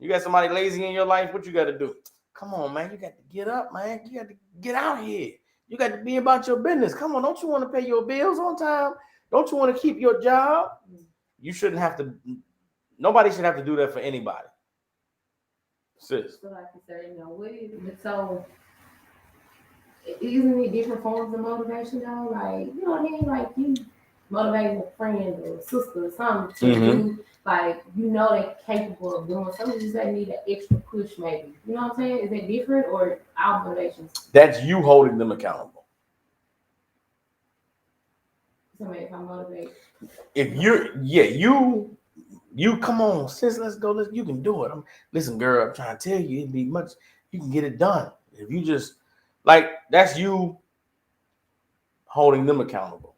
You got somebody lazy in your life, what you got to do? Come on, man. You got to get up, man. You got to get out here. You got to be about your business. Come on. Don't you want to pay your bills on time? Don't you want to keep your job? You shouldn't have to. Nobody should have to do that for anybody. Sis. So like you said, so isn't it different forms of motivation though? Like, you know what I mean? Like you motivating a friend or a sister or something to do, like, they're capable of doing something, just they need an extra push maybe. You know what I'm saying? Is it different or our motivations? That's you holding them accountable. Somebody if I motivate. If you come on, sis, let's go. You can do it. Listen, girl, I'm trying to tell you, it'd be much, you can get it done. If you just, that's you holding them accountable.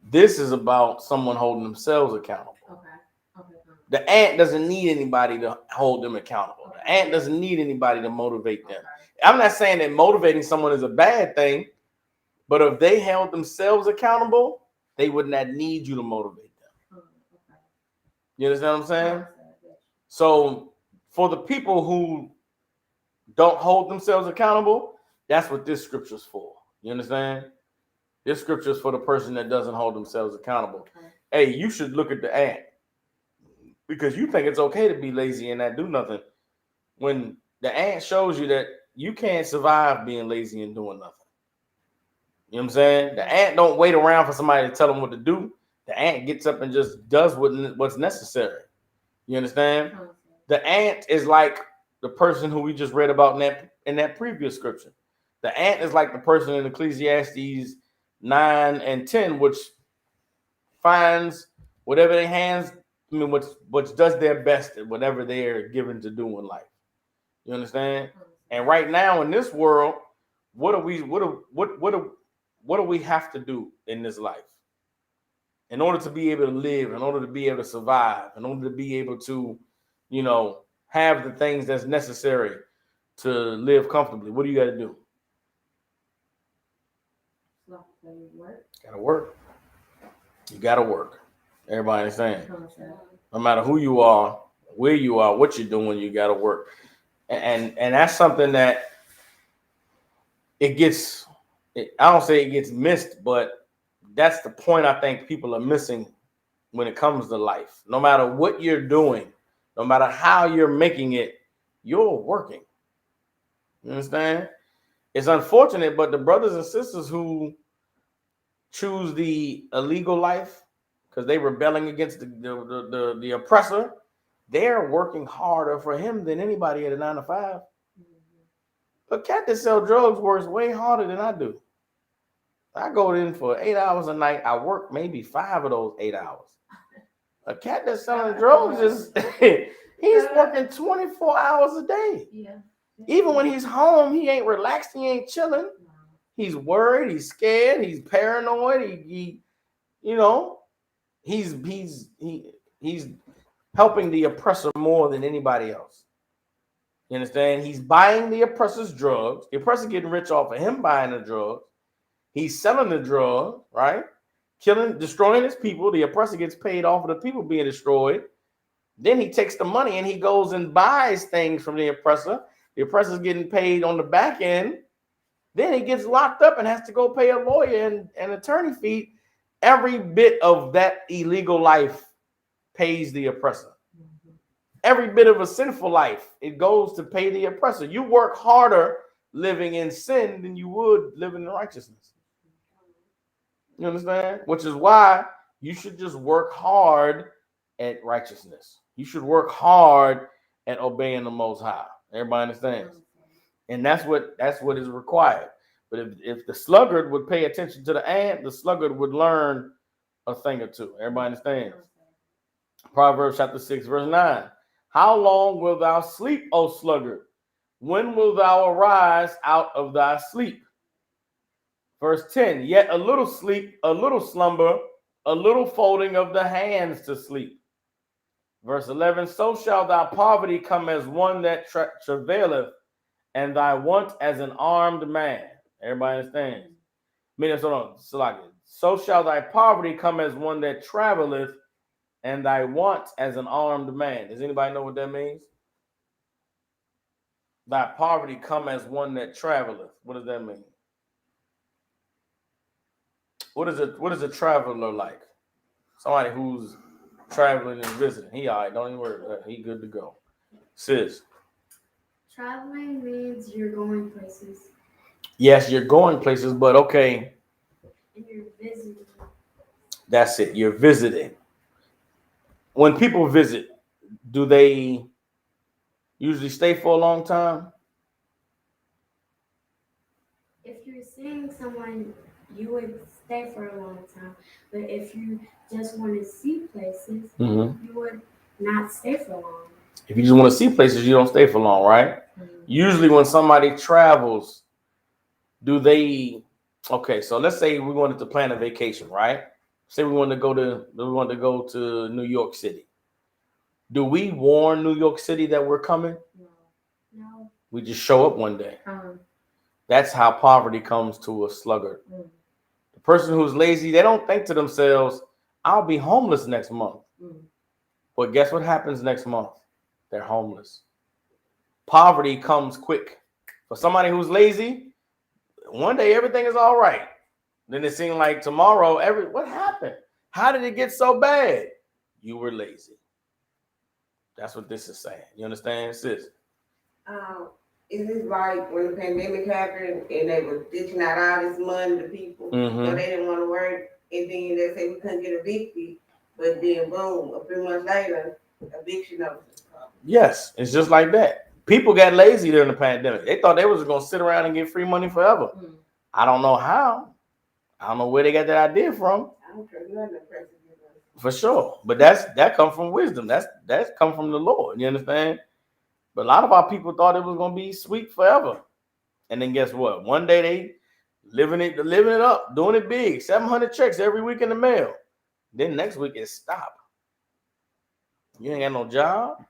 This is about someone holding themselves accountable. Okay. The ant doesn't need anybody to hold them accountable. The ant doesn't need anybody to motivate them. I'm not saying that motivating someone is a bad thing, but if they held themselves accountable, they would not need you to motivate them. You understand what I'm saying? So for the people who don't hold themselves accountable, that's what this scripture's for. You understand? This scripture is for the person that doesn't hold themselves accountable. Okay. Hey, you should look at the ant because you think it's okay to be lazy and not do nothing. When the ant shows you that you can't survive being lazy and doing nothing. You know what I'm saying? The ant don't wait around for somebody to tell them what to do. The ant gets up and just does what's necessary. You understand? Okay. The ant is like the person who we just read about in that previous scripture. The ant is like the person in Ecclesiastes 9 and 10, which finds whatever their hands, which does their best at whatever they're given to do in life. You understand? And right now in this world, what do we have to do in this life? In order to be able to live, in order to be able to survive, in order to be able to, have the things that's necessary to live comfortably, what do you got to do? Gotta work. You gotta work. Everybody understand? No matter who you are, where you are, what you're doing, you gotta work. And that's something that I don't say it gets missed, but that's the point I think people are missing when it comes to life. No matter what you're doing, no matter how you're making it, you're working. You understand? It's unfortunate, but the brothers and sisters who choose the illegal life because they rebelling against the oppressor, they're working harder for him than anybody at a 9 to 5. A cat that sells drugs works way harder than I do. I go in for 8 hours a night. I work maybe 5 of those 8 hours. A cat that's selling drugs he's working 24 hours a day. Yeah. Even when he's home, he ain't relaxed. He ain't chilling. He's worried. He's scared. He's paranoid. He's helping the oppressor more than anybody else. You understand? He's buying the oppressor's drugs. The oppressor getting rich off of him buying the drugs. He's selling the drug, right? Destroying his people. The oppressor gets paid off of the people being destroyed. Then he takes the money and he goes and buys things from the oppressor. The oppressor's getting paid on the back end. Then he gets locked up and has to go pay a lawyer and attorney fee. Every bit of that illegal life pays the oppressor. Every bit of a sinful life, it goes to pay the oppressor. You work harder living in sin than you would living in righteousness. You understand? Which is why you should just work hard at righteousness. You should work hard and obeying the Most High. Everybody understands? And that's what is required. But if the sluggard would pay attention to the ant, the sluggard would learn a thing or two. Everybody understands? Proverbs chapter 6, verse 9. How long wilt thou sleep, O sluggard? When wilt thou arise out of thy sleep? Verse 10. Yet a little sleep, a little slumber, a little folding of the hands to sleep. Verse 11. So shall thy poverty come as one that travaileth, and thy want as an armed man. Everybody understands? So shall thy poverty come as one that traveleth, and thy want as an armed man. Does anybody know what that means? Thy poverty come as one that traveleth. What does that mean? What is a traveler like? Somebody who's traveling and visiting. He all right, don't even worry about it. He good to go. Sis. Traveling means you're going places. Yes, you're going places, but okay. And you're visiting. That's it. You're visiting. When people visit, do they usually stay for a long time? If you're seeing someone, you would stay for a long time. But if you just want to see places, you would not stay for long. If you just want to see places, you don't stay for long, right? Usually when somebody travels, do they, okay, so let's say we wanted to plan a vacation, right? Say we wanted to go to New York City. Do we warn New York City that we're coming? No. We just show up one day. That's how poverty comes to a sluggard. The person who's lazy, they don't think to themselves, I'll be homeless next month. But guess what happens next month? They're homeless. Poverty comes quick. For somebody who's lazy, one day everything is all right. Then it seems like tomorrow, what happened? How did it get so bad? You were lazy. That's what this is saying. You understand, sis? Is this like when the pandemic happened and they were dishing out all this money to people, so they didn't want to work, and then they say we couldn't get evicted, but then boom, a few months later, eviction notices come. Yes, it's just like that. People got lazy during the pandemic. They thought they was going to sit around and get free money forever. I don't know how. I don't know where they got that idea from. I don't care nothing the president does. For sure. But that come from wisdom. That's come from the Lord. You understand? But a lot of our people thought it was going to be sweet forever. And then guess what? One day they living it up, doing it big. 700 checks every week in the mail. Then next week it stop. You ain't got no job.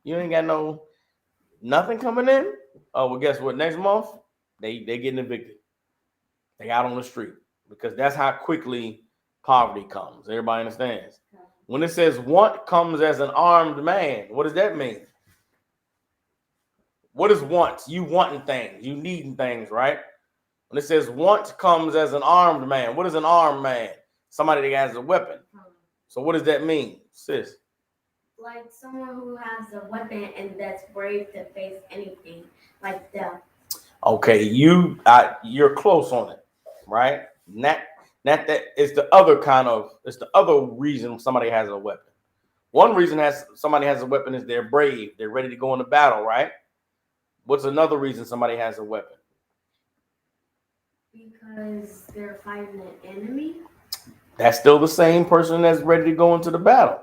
You ain't got nothing coming in. Oh, well, guess what? Next month, they getting evicted. They out on the street because that's how quickly poverty comes. Everybody understands. When it says want comes as an armed man, what does that mean? What is want? You wanting things. You needing things, right? When it says want comes as an armed man, what is an armed man? Somebody that has a weapon. So what does that mean, sis? Like someone who has a weapon and that's brave to face anything, like death. Okay, you're close on it, right? Not that it's the other reason somebody has a weapon. One reason somebody has a weapon is they're brave, they're ready to go into battle, right? What's another reason somebody has a weapon? Because they're fighting an enemy. That's still the same person that's ready to go into the battle.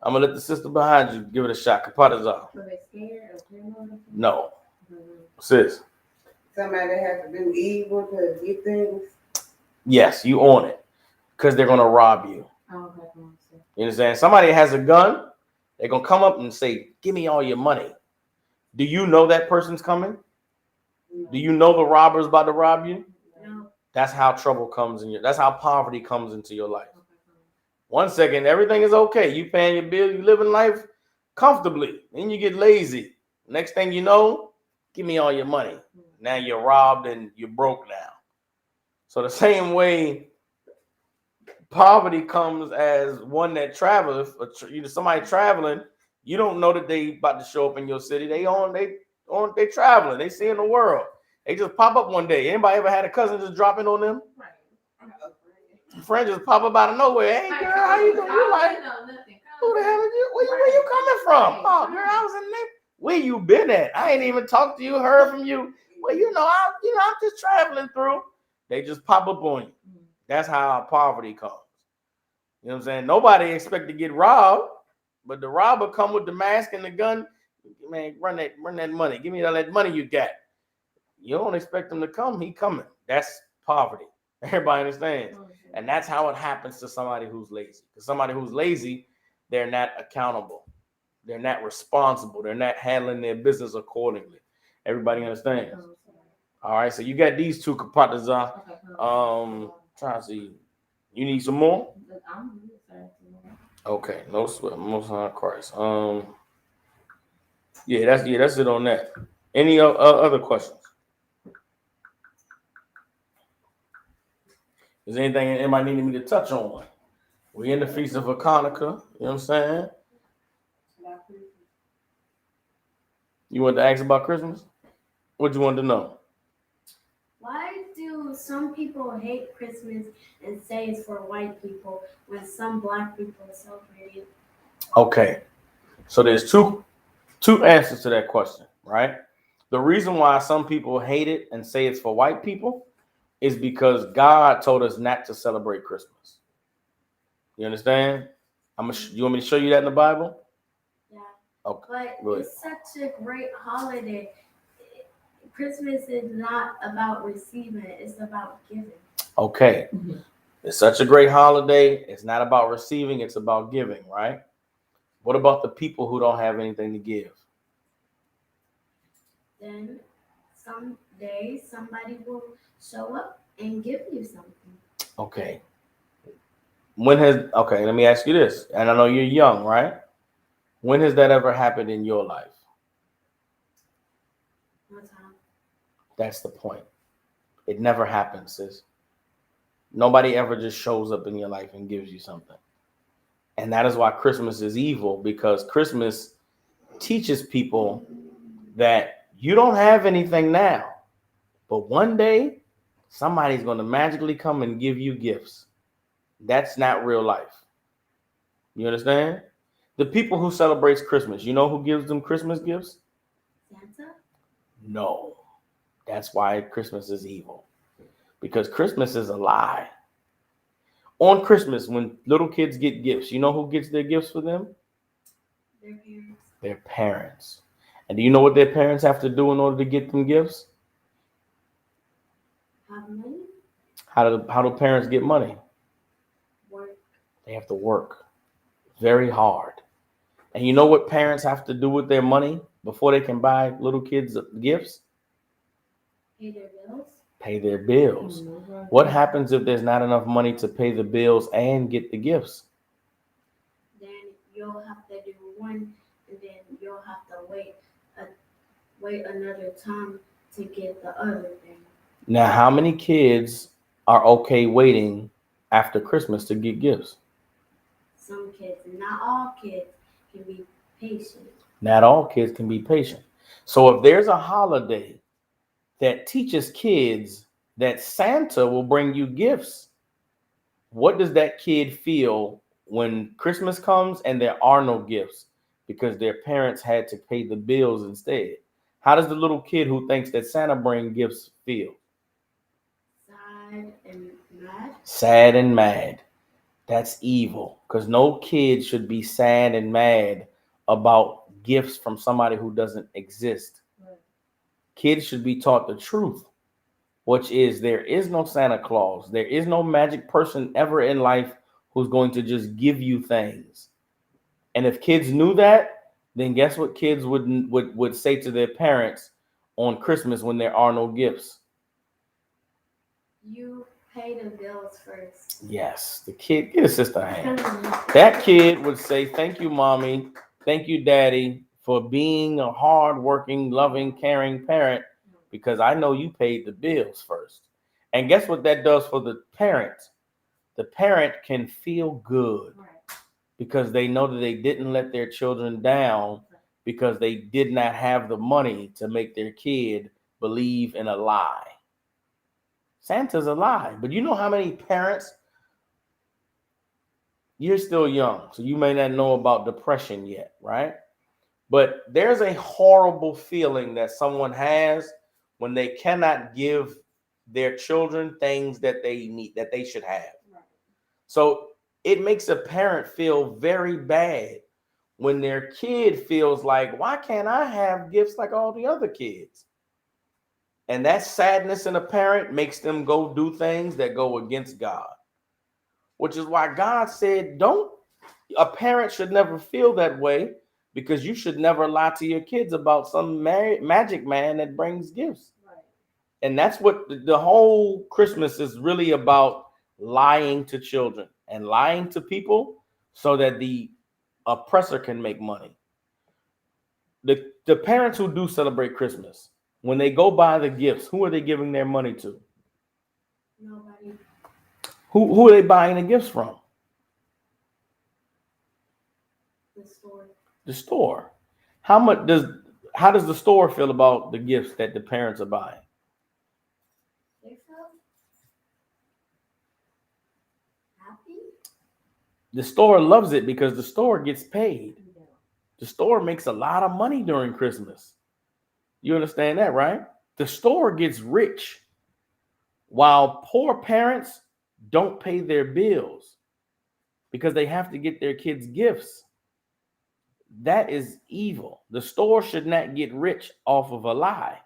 I'm gonna let the sister behind you give it a shot. Kapatazar. So they scared or criminal? No. Sis. Somebody that has to do evil to get things. Yes, you own it. Because they're gonna rob you. Oh, okay. You understand? Somebody has a gun, they're gonna come up and say, give me all your money. Do you know that person's coming? No. Do you know the robber's about to rob you? No. That's how trouble comes that's how poverty comes into your life. 1 second, everything is okay. You paying your bill, you living life comfortably. Then you get lazy. Next thing you know, give me all your money. Now you're robbed and you're broke now. So the same way poverty comes as one that travels, somebody traveling, you don't know that they about to show up in your city. They traveling, they seeing the world. They just pop up one day. Anybody ever had a cousin just dropping on them? Friend just pop up out of nowhere. Hey girl, how you doing? You like, Who the hell are you? Where you coming from? Oh, girl, I was in there. Where you been at? I ain't even talked to you, heard from you. Well, I'm just traveling through. They just pop up on you. That's how poverty comes. You know what I'm saying? Nobody expect to get robbed, but the robber come with the mask and the gun. Man, run that money. Give me all that money you got. You don't expect him to come. He coming. That's poverty. Everybody understands. And that's how it happens to somebody who's lazy. Because somebody who's lazy, they're not accountable. They're not responsible. They're not handling their business accordingly. Everybody understands? All right. So you got these two kapatas. Trying to see. You need some more? Okay. No sweat. Most high Christ. Yeah, that's it on that. Any other questions? Is there anything anybody needed me to touch on? We in the Feast of Hanukkah. You know what I'm saying? You want to ask about Christmas? What you want to know? Why do some people hate Christmas and say it's for white people when some black people celebrate it? Okay, so there's two answers to that question, right? The reason why some people hate it and say it's for white people is because God told us not to celebrate Christmas. You understand? You want me to show you that in the Bible? Yeah. Okay. But it's such a great holiday. Christmas is not about receiving, it's about giving. Okay. Mm-hmm. It's such a great holiday. It's not about receiving, it's about giving, right? What about the people who don't have anything to give? Then someday somebody will show up and give you something. Okay. Let me ask you this. And I know you're young, right? When has that ever happened in your life? No time. That's the point. It never happens, sis. Nobody ever just shows up in your life and gives you something. And that is why Christmas is evil, because Christmas teaches people that you don't have anything now, but one day somebody's going to magically come and give you gifts. That's not real life. You understand? The people who celebrates Christmas, you know who gives them Christmas gifts? Santa? No. That's why Christmas is evil. Because Christmas is a lie. On Christmas, when little kids get gifts, you know who gets their gifts for them? Their parents. Their parents. And do you know what their parents have to do in order to get them gifts? Have money? How do parents get money? Work. They have to work very hard. And you know what parents have to do with their money before they can buy little kids gifts? Pay their bills. Pay their bills. Mm-hmm. What happens if there's not enough money to pay the bills and get the gifts? Then you'll have to do one, and then you'll have to wait another time to get the other thing. Now, how many kids are okay waiting after Christmas to get gifts? Some kids, not all kids, can be patient. Not all kids can be patient. So if there's a holiday that teaches kids that Santa will bring you gifts, what does that kid feel when Christmas comes and there are no gifts because their parents had to pay the bills instead? How does the little kid who thinks that Santa brings gifts feel? Sad and mad. Sad and mad. That's evil, because no kid should be sad and mad about gifts from somebody who doesn't exist. Right. Kids should be taught the truth, which is there is no Santa Claus. There is no magic person ever in life who's going to just give you things. And if kids knew that, then guess what kids would say to their parents on Christmas when there are no gifts? You pay the bills first. Yes, the kid, get a sister a hand. That kid would say, thank you, mommy. Thank you, daddy, for being a hardworking, loving, caring parent, because I know you paid the bills first. And guess what that does for the parent? The parent can feel good because they know that they didn't let their children down because they did not have the money to make their kid believe in a lie. Santa's a lie. But you know how many parents you're still young, so you may not know about depression yet, right? But there's a horrible feeling that someone has when they cannot give their children things that they need, that they should have. Right. So it makes a parent feel very bad when their kid feels like, why can't I have gifts like all the other kids? And that sadness in a parent makes them go do things that go against God, which is why God said, a parent should never feel that way, because you should never lie to your kids about some magic man that brings gifts. Right. And that's what the whole Christmas is really about, lying to children and lying to people so that the oppressor can make money. The parents who do celebrate Christmas, when they go buy the gifts, who are they giving their money to? Nobody. Who are they buying the gifts from? The store. The store. How does the store feel about the gifts that the parents are buying? They felt happy. The store loves it because the store gets paid. Yeah. The store makes a lot of money during Christmas. You understand that, right? The store gets rich while poor parents don't pay their bills because they have to get their kids gifts. That is evil. The store should not get rich off of a lie.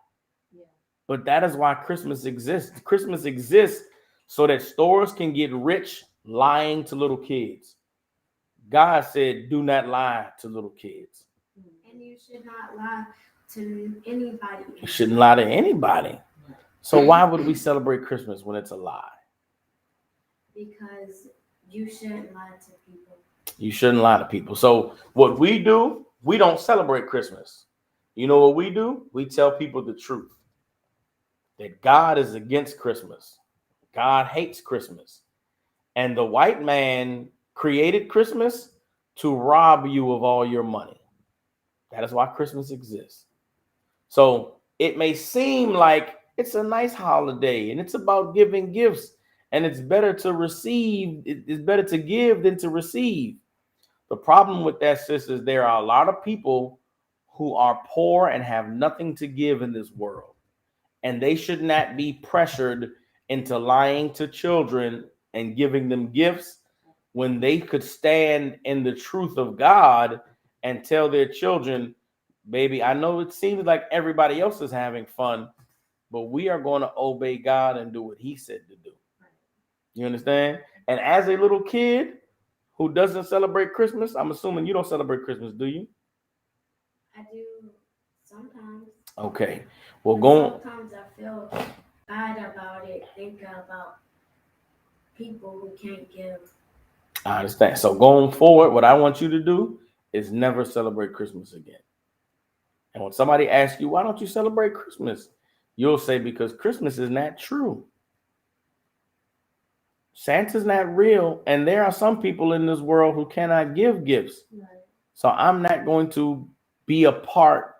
Yeah. But that is why Christmas exists. Christmas exists so that stores can get rich lying to little kids. God said, do not lie to little kids. And you should not lie to anybody. You shouldn't lie to anybody. So why would we celebrate Christmas when it's a lie? Because you shouldn't lie to people. You shouldn't lie to people. So what we do, we don't celebrate Christmas. You know what we do? We tell people the truth. That God is against Christmas. God hates Christmas. And the white man created Christmas to rob you of all your money. That is why Christmas exists. So it may seem like it's a nice holiday and it's about giving gifts, and it's better to receive. It's better to give than to receive. The problem with that, sis, is there are a lot of people who are poor and have nothing to give in this world. And they should not be pressured into lying to children and giving them gifts when they could stand in the truth of God and tell their children, baby, I know it seems like everybody else is having fun, but we are going to obey God and do what he said to do. You understand? And as a little kid who doesn't celebrate Christmas, I'm assuming you don't celebrate Christmas, do you? I do sometimes. Okay. Well, sometimes I feel bad about it, thinking about people who can't give. I understand. So going forward, what I want you to do is never celebrate Christmas again. And when somebody asks you, why don't you celebrate Christmas? You'll say, because Christmas is not true. Santa's not real. And there are some people in this world who cannot give gifts. Right. So I'm not going to be a part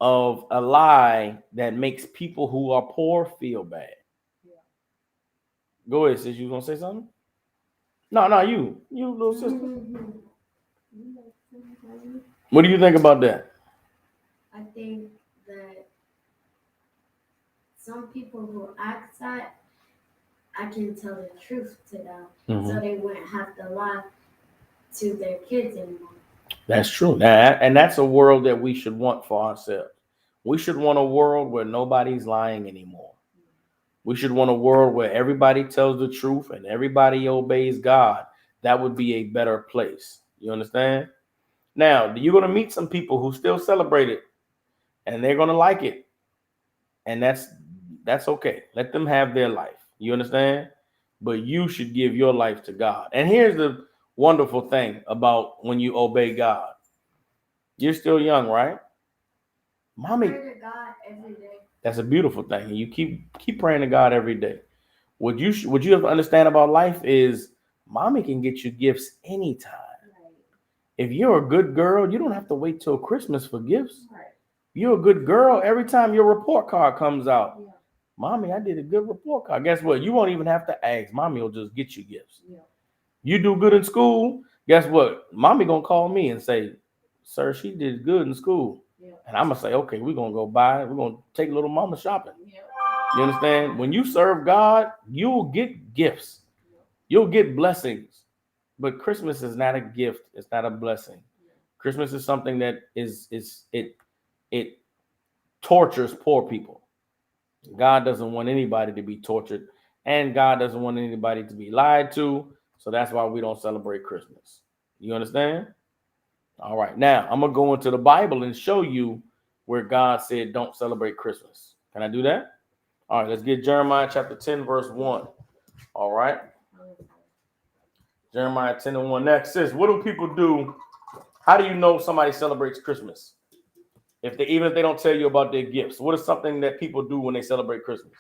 of a lie that makes people who are poor feel bad. Yeah. Go ahead, sis. You gonna say something? No, you little sister. Mm-hmm. What do you think about that? I think that some people who act that, I can tell the truth to them, so they wouldn't have to lie to their kids anymore. That's true. And that's a world that we should want for ourselves. We should want a world where nobody's lying anymore. We should want a world where everybody tells the truth and everybody obeys God. That would be a better place. You understand? Now, you're going to meet some people who still celebrate it, and they're going to like it. And that's okay. Let them have their life. You understand? But you should give your life to God. And here's the wonderful thing about when you obey God. You're still young, right? Mommy. Pray to God every day. That's a beautiful thing. You keep praying to God every day. What you have to understand about life is mommy can get you gifts anytime. Right. If you're a good girl, you don't have to wait till Christmas for gifts. Right. You're a good girl every time your report card comes out. Yeah. Mommy, I did a good report card. Guess what? You won't even have to ask. Mommy will just get you gifts. Yeah. You do good in school, guess what? Mommy gonna call me and say, "Sir, she did good in school." Yeah. And I'm gonna say, "Okay, we're gonna go buy. We're gonna take little mama shopping." Yeah. You understand? When you serve God, you'll get gifts. You'll get blessings. But Christmas is not a gift. It's not a blessing. Christmas is something that it tortures poor people. God doesn't want anybody to be tortured, and God doesn't want anybody to be lied to. So that's why we don't celebrate Christmas. You understand? All right. Now I'm gonna go into the Bible and show you where God said don't celebrate Christmas. Can I do that? All right, let's get Jeremiah chapter 10, verse 1. All right. Jeremiah 10 and 1. Next says, what do people do? How do you know somebody celebrates Christmas? Even if they don't tell you about their gifts, what is something that people do when they celebrate Christmas?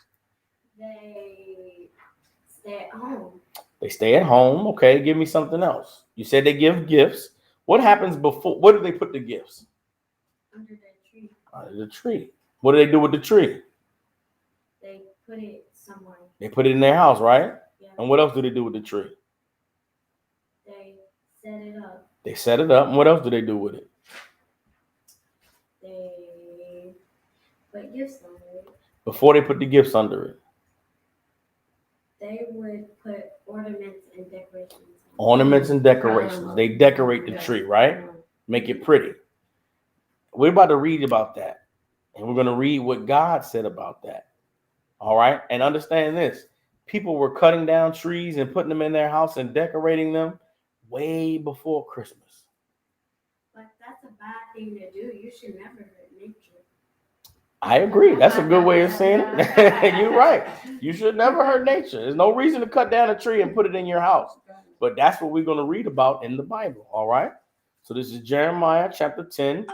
They stay at home. They stay at home. Okay, give me something else. You said they give gifts. What happens before? What do they put the gifts? Under the tree. Under the tree. What do they do with the tree? They put it somewhere. They put it in their house, right? Yeah. And what else do they do with the tree? They set it up. They set it up. And what else do they do with it? They put gifts under it. Before they put the gifts under it. They would put ornaments and decorations. Ornaments and decorations. They decorate the tree, right? Make it pretty. We're about to read about that. And we're going to read what God said about that. All right. And understand this. People were cutting down trees and putting them in their house and decorating them way before Christmas. But that's a bad thing to do. You should never hurt nature. I agree. That's a good way of saying it. You're right. You should never hurt nature. There's no reason to cut down a tree and put it in your house. But that's what we're going to read about in the Bible. All right. So this is Jeremiah chapter 10,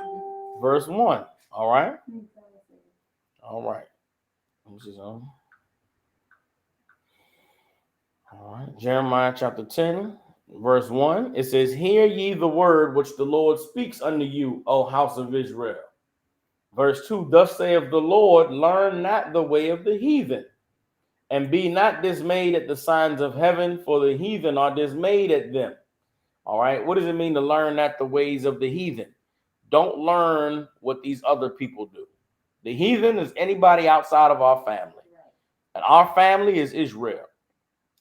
verse 1. All right. All right. All right. Jeremiah chapter 10, verse 1. It says, hear ye the word which the Lord speaks unto you, O house of Israel. Verse 2, thus saith the Lord, learn not the way of the heathen, and be not dismayed at the signs of heaven, for the heathen are dismayed at them. All right. What does it mean to learn not the ways of the heathen? Don't learn what these other people do. The heathen is anybody outside of our family. And our family is Israel.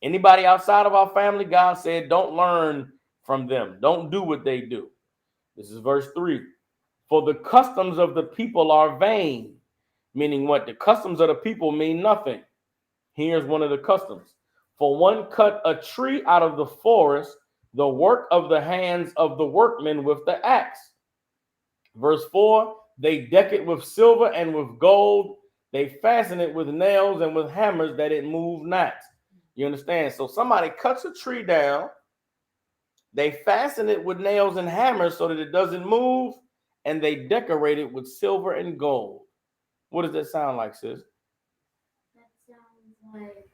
Anybody outside of our family, God said, don't learn from them. Don't do what they do. This is verse 3. For the customs of the people are vain. Meaning what? The customs of the people mean nothing. Here's one of the customs. For one cut a tree out of the forest, the work of the hands of the workmen with the axe. Verse 4, they deck it with silver and with gold. They fasten it with nails and with hammers that it move not. You understand? So somebody cuts a tree down. They fasten it with nails and hammers so that it doesn't move. And they decorate it with silver and gold. What does that sound like, sis? That sounds like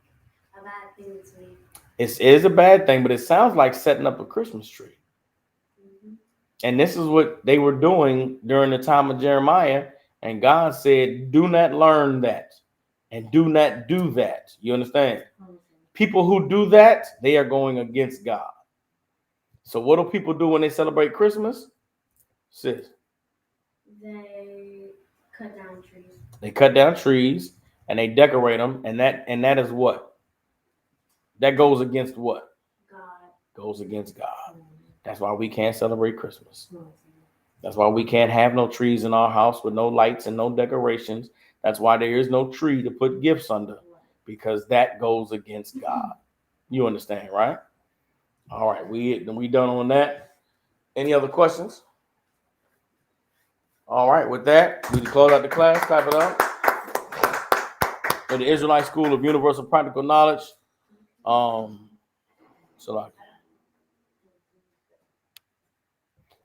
a bad thing to me. It is a bad thing, but it sounds like setting up a Christmas tree. Mm-hmm. And this is what they were doing during the time of Jeremiah. And God said, do not learn that and do not do that. You understand? People who do that, they are going against God. So what do people do when they celebrate Christmas? Sis. They cut down trees. They cut down trees and they decorate them. And that is what? That goes against what? God. Goes against God. That's why we can't celebrate Christmas. That's why we can't have no trees in our house with no lights and no decorations. That's why there is no tree to put gifts under, because that goes against God. You understand, right? All right, we done on that. Any other questions? All right, with that, we can close out the class. Clap it up. For the Israelite School of Universal Practical Knowledge. All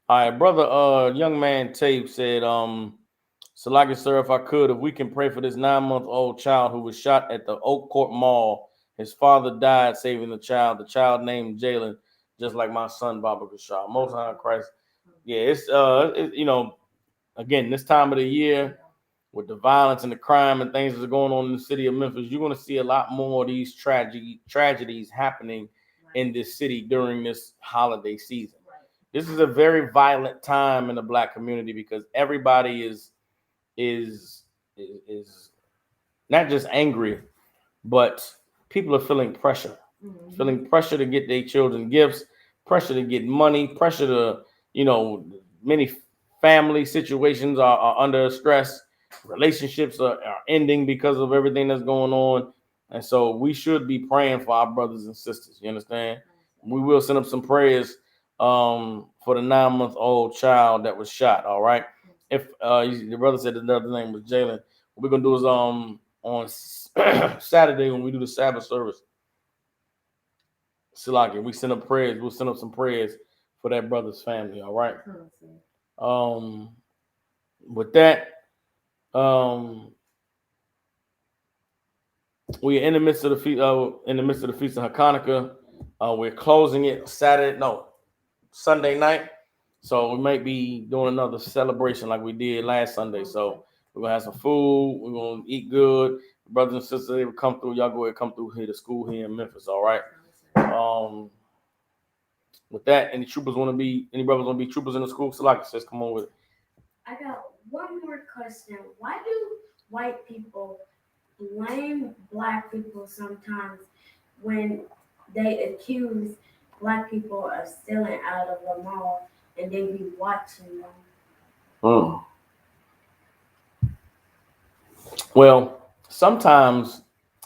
right, brother, young man Tape said, Salaki, sir, if I could, if we can pray for this 9-month-old child who was shot at the Oak Court Mall. His father died saving the child named Jalen, just like my son, Baba Gashar. Most High Christ. Yeah, it's again, this time of the year, with the violence and the crime and things that are going on in the city of Memphis, you're going to see a lot more of these tragedies happening in this city during this holiday season. This is a very violent time in the Black community because everybody is not just angry, but people are feeling pressure, feeling pressure to get their children gifts, pressure to get money, pressure to, many family situations are under stress. Relationships are ending because of everything that's going on. And so we should be praying for our brothers and sisters. You understand? We will send up some prayers for the 9-month-old child that was shot. All right. If the brother said another name was Jalen, what we're gonna do is on Saturday when we do the Sabbath service, Silaki, we send up prayers. We'll send up some prayers for that brother's family. All right. With that, we are in the midst of the feast. Feast of Hanukkah. We're closing it Sunday night. So we might be doing another celebration like we did last Sunday. So we're gonna have some food. We're gonna eat good. Brothers and sisters, they will come through. Y'all go ahead, come through here to school here in Memphis. All right. With that, any brothers want to be troopers in the school? Salaki says, come on with it. I got one more question. Why do white people blame Black people sometimes when they accuse Black people of stealing out of the mall and they be watching them? Well, sometimes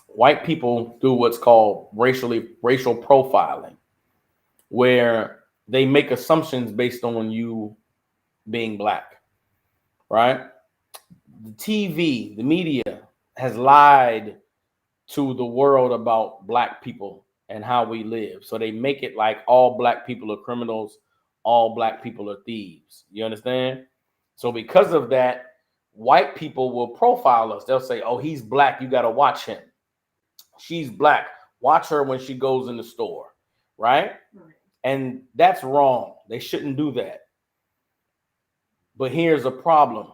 white people do what's called racial profiling, where they make assumptions based on you being Black, right? The TV, the media has lied to the world about Black people and how we live. So they make it like all Black people are criminals, all Black people are thieves. You understand? So because of that, white people will profile us. They'll say, oh, he's Black, you got to watch him. She's Black, watch her when she goes in the store, right? And that's wrong. They shouldn't do that. But here's a problem,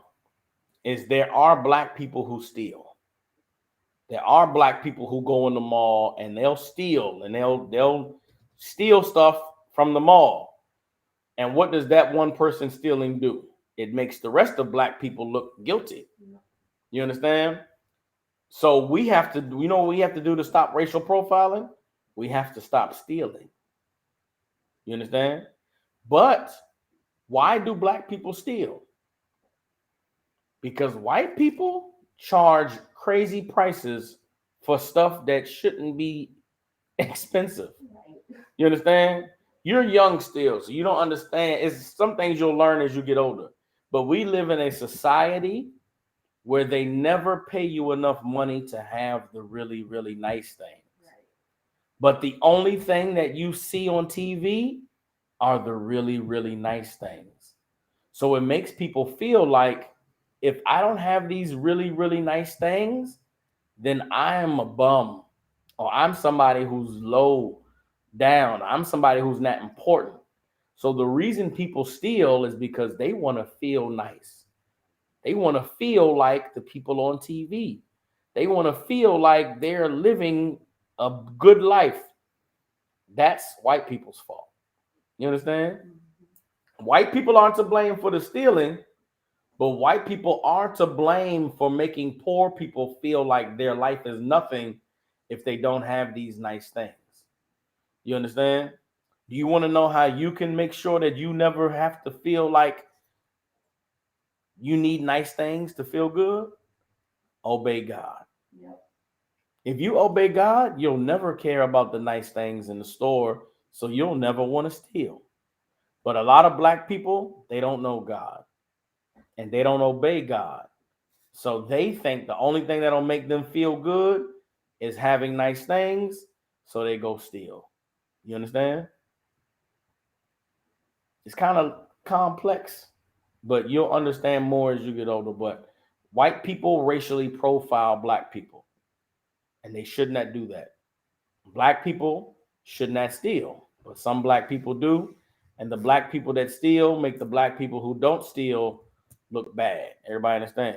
is there are Black people who steal. There are Black people who go in the mall and they'll steal, and they'll steal stuff from the mall. And what does that one person stealing do? It makes the rest of Black people look guilty. You understand? So we have to, what we have to do to stop racial profiling? We have to stop stealing. You understand? But why do Black people steal? Because white people charge crazy prices for stuff that shouldn't be expensive. You understand? You're young still, so you don't understand. It's some things you'll learn as you get older. But we live in a society where they never pay you enough money to have the really, really nice things. But the only thing that you see on TV are the really, really nice things. So it makes people feel like if I don't have these really, really nice things, then I am a bum, or I'm somebody who's low down. I'm somebody who's not important. So the reason people steal is because they want to feel nice. They want to feel like the people on TV. They want to feel like they're living a good life. That's white people's fault. You understand? White people aren't to blame for the stealing, but white people are to blame for making poor people feel like their life is nothing if they don't have these nice things. You understand? Do you want to know how you can make sure that you never have to feel like you need nice things to feel good? Obey God. Yep. If you obey God, you'll never care about the nice things in the store, so you'll never want to steal. But a lot of Black people, they don't know God, and they don't obey God. So they think the only thing that'll make them feel good is having nice things, so they go steal. You understand? It's kind of complex, but you'll understand more as you get older. But white people racially profile Black people, and they should not do that. Black people should not steal, but some Black people do. And the Black people that steal make the Black people who don't steal look bad. Everybody understand?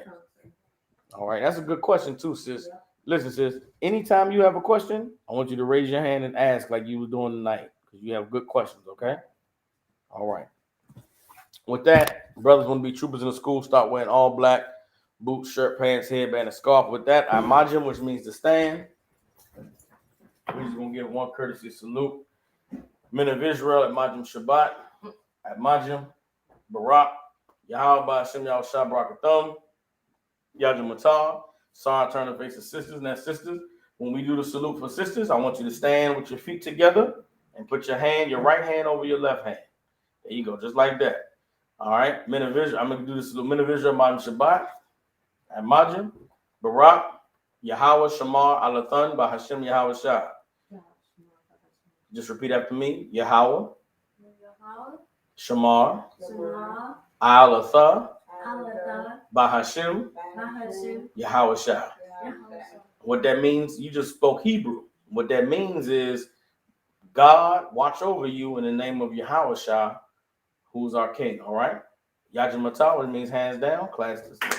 All right. That's a good question too, sis. Listen, sis, anytime you have a question, I want you to raise your hand and ask like you were doing tonight because you have good questions, okay? All right. With that, brothers want to be troopers in the school, start wearing all black, boots, shirt, pants, headband, and scarf. With that, Imajim, which means to stand. We're just going to give one courtesy salute. Men of Israel, Imajim Shabbat, Imajim, Barak, Yahweh, Hashem, Yahweh, Shabbarakathum, Yajim Matar. Sorry, turn to face the sisters and that sisters. When we do the salute for sisters, I want you to stand with your feet together and put your right hand over your left hand. There you go, just like that. All right, men of Israel, I'm going to do this salute. Men of Israel, Imajim Shabbat, Imajim, Barak, Yahweh, Shamar, Alathan, by Hashem, Yahweh, Shah. Just repeat after me. Yahweh, Shamar, Alatha, Bahashim, Yahweh Shah. What that means, you just spoke Hebrew. What that means is God watch over you in the name of Yahweh Shah, who's our king. All right? Yajim Matah, which means hands down. Class dismissed.